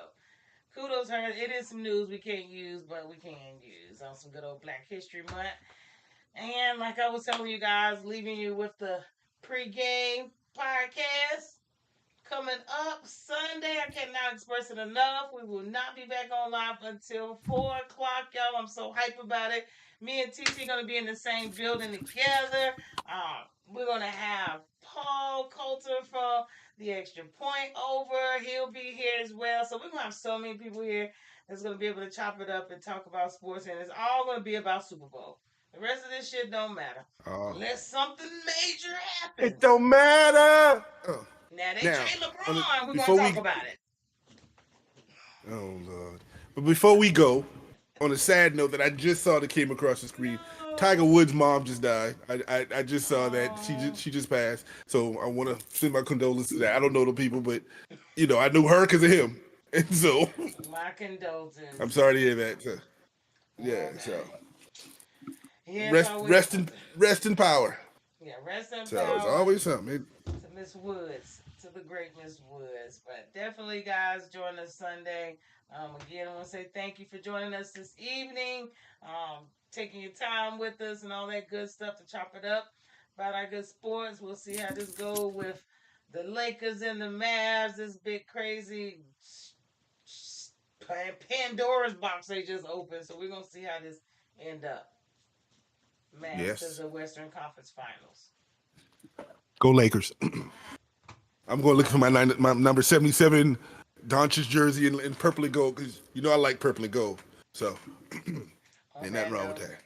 kudos her. It is some news we can't use, but we can use on some good old Black History Month. And like I was telling you guys, leaving you with the pregame podcast coming up Sunday. I cannot express it enough. We will not be back on live until 4 o'clock, y'all. I'm so hype about it. Me and TT gonna be in the same building together. We're gonna have Paul Coulter from the Extra Point over. He'll be here as well. So we're gonna have so many people here that's gonna be able to chop it up and talk about sports, and it's all gonna be about Super Bowl. The rest of this shit don't matter uh, unless something major it happens. don't matter. Now they Now, trade LeBron. We're gonna before talk we, about it. oh Lord, but before we go, on a sad note that I just saw that came across the screen, Tiger No. Woods' mom just died. I just saw that Oh, she just passed. So I want to send my condolences to that. I don't know the people, but I knew her because of him, and so my I'm condolences. sorry to hear that. So, yeah, so Okay. Yeah, it's always something. rest in power. Yeah, rest in So it's power always something. to Miss Woods, to the great Miss Woods. But definitely, guys, join us Sunday. Again, I want to say thank you for joining us this evening, taking your time with us and all that good stuff to chop it up about our good sports. We'll see how this go with the Lakers and the Mavs. This big crazy Pandora's box they just opened. So we're gonna see how this end up. Masters Yes. of Western Conference Finals. Go Lakers. I'm going to look for my number 77 Doncic jersey in purple and gold because you know I like purple and gold. So On ain't nothing that wrong with note, that.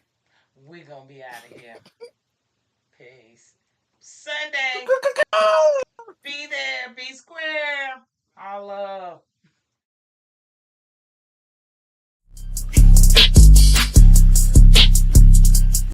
we're going to be out of here. Peace. Sunday. Be there. Be square. All love.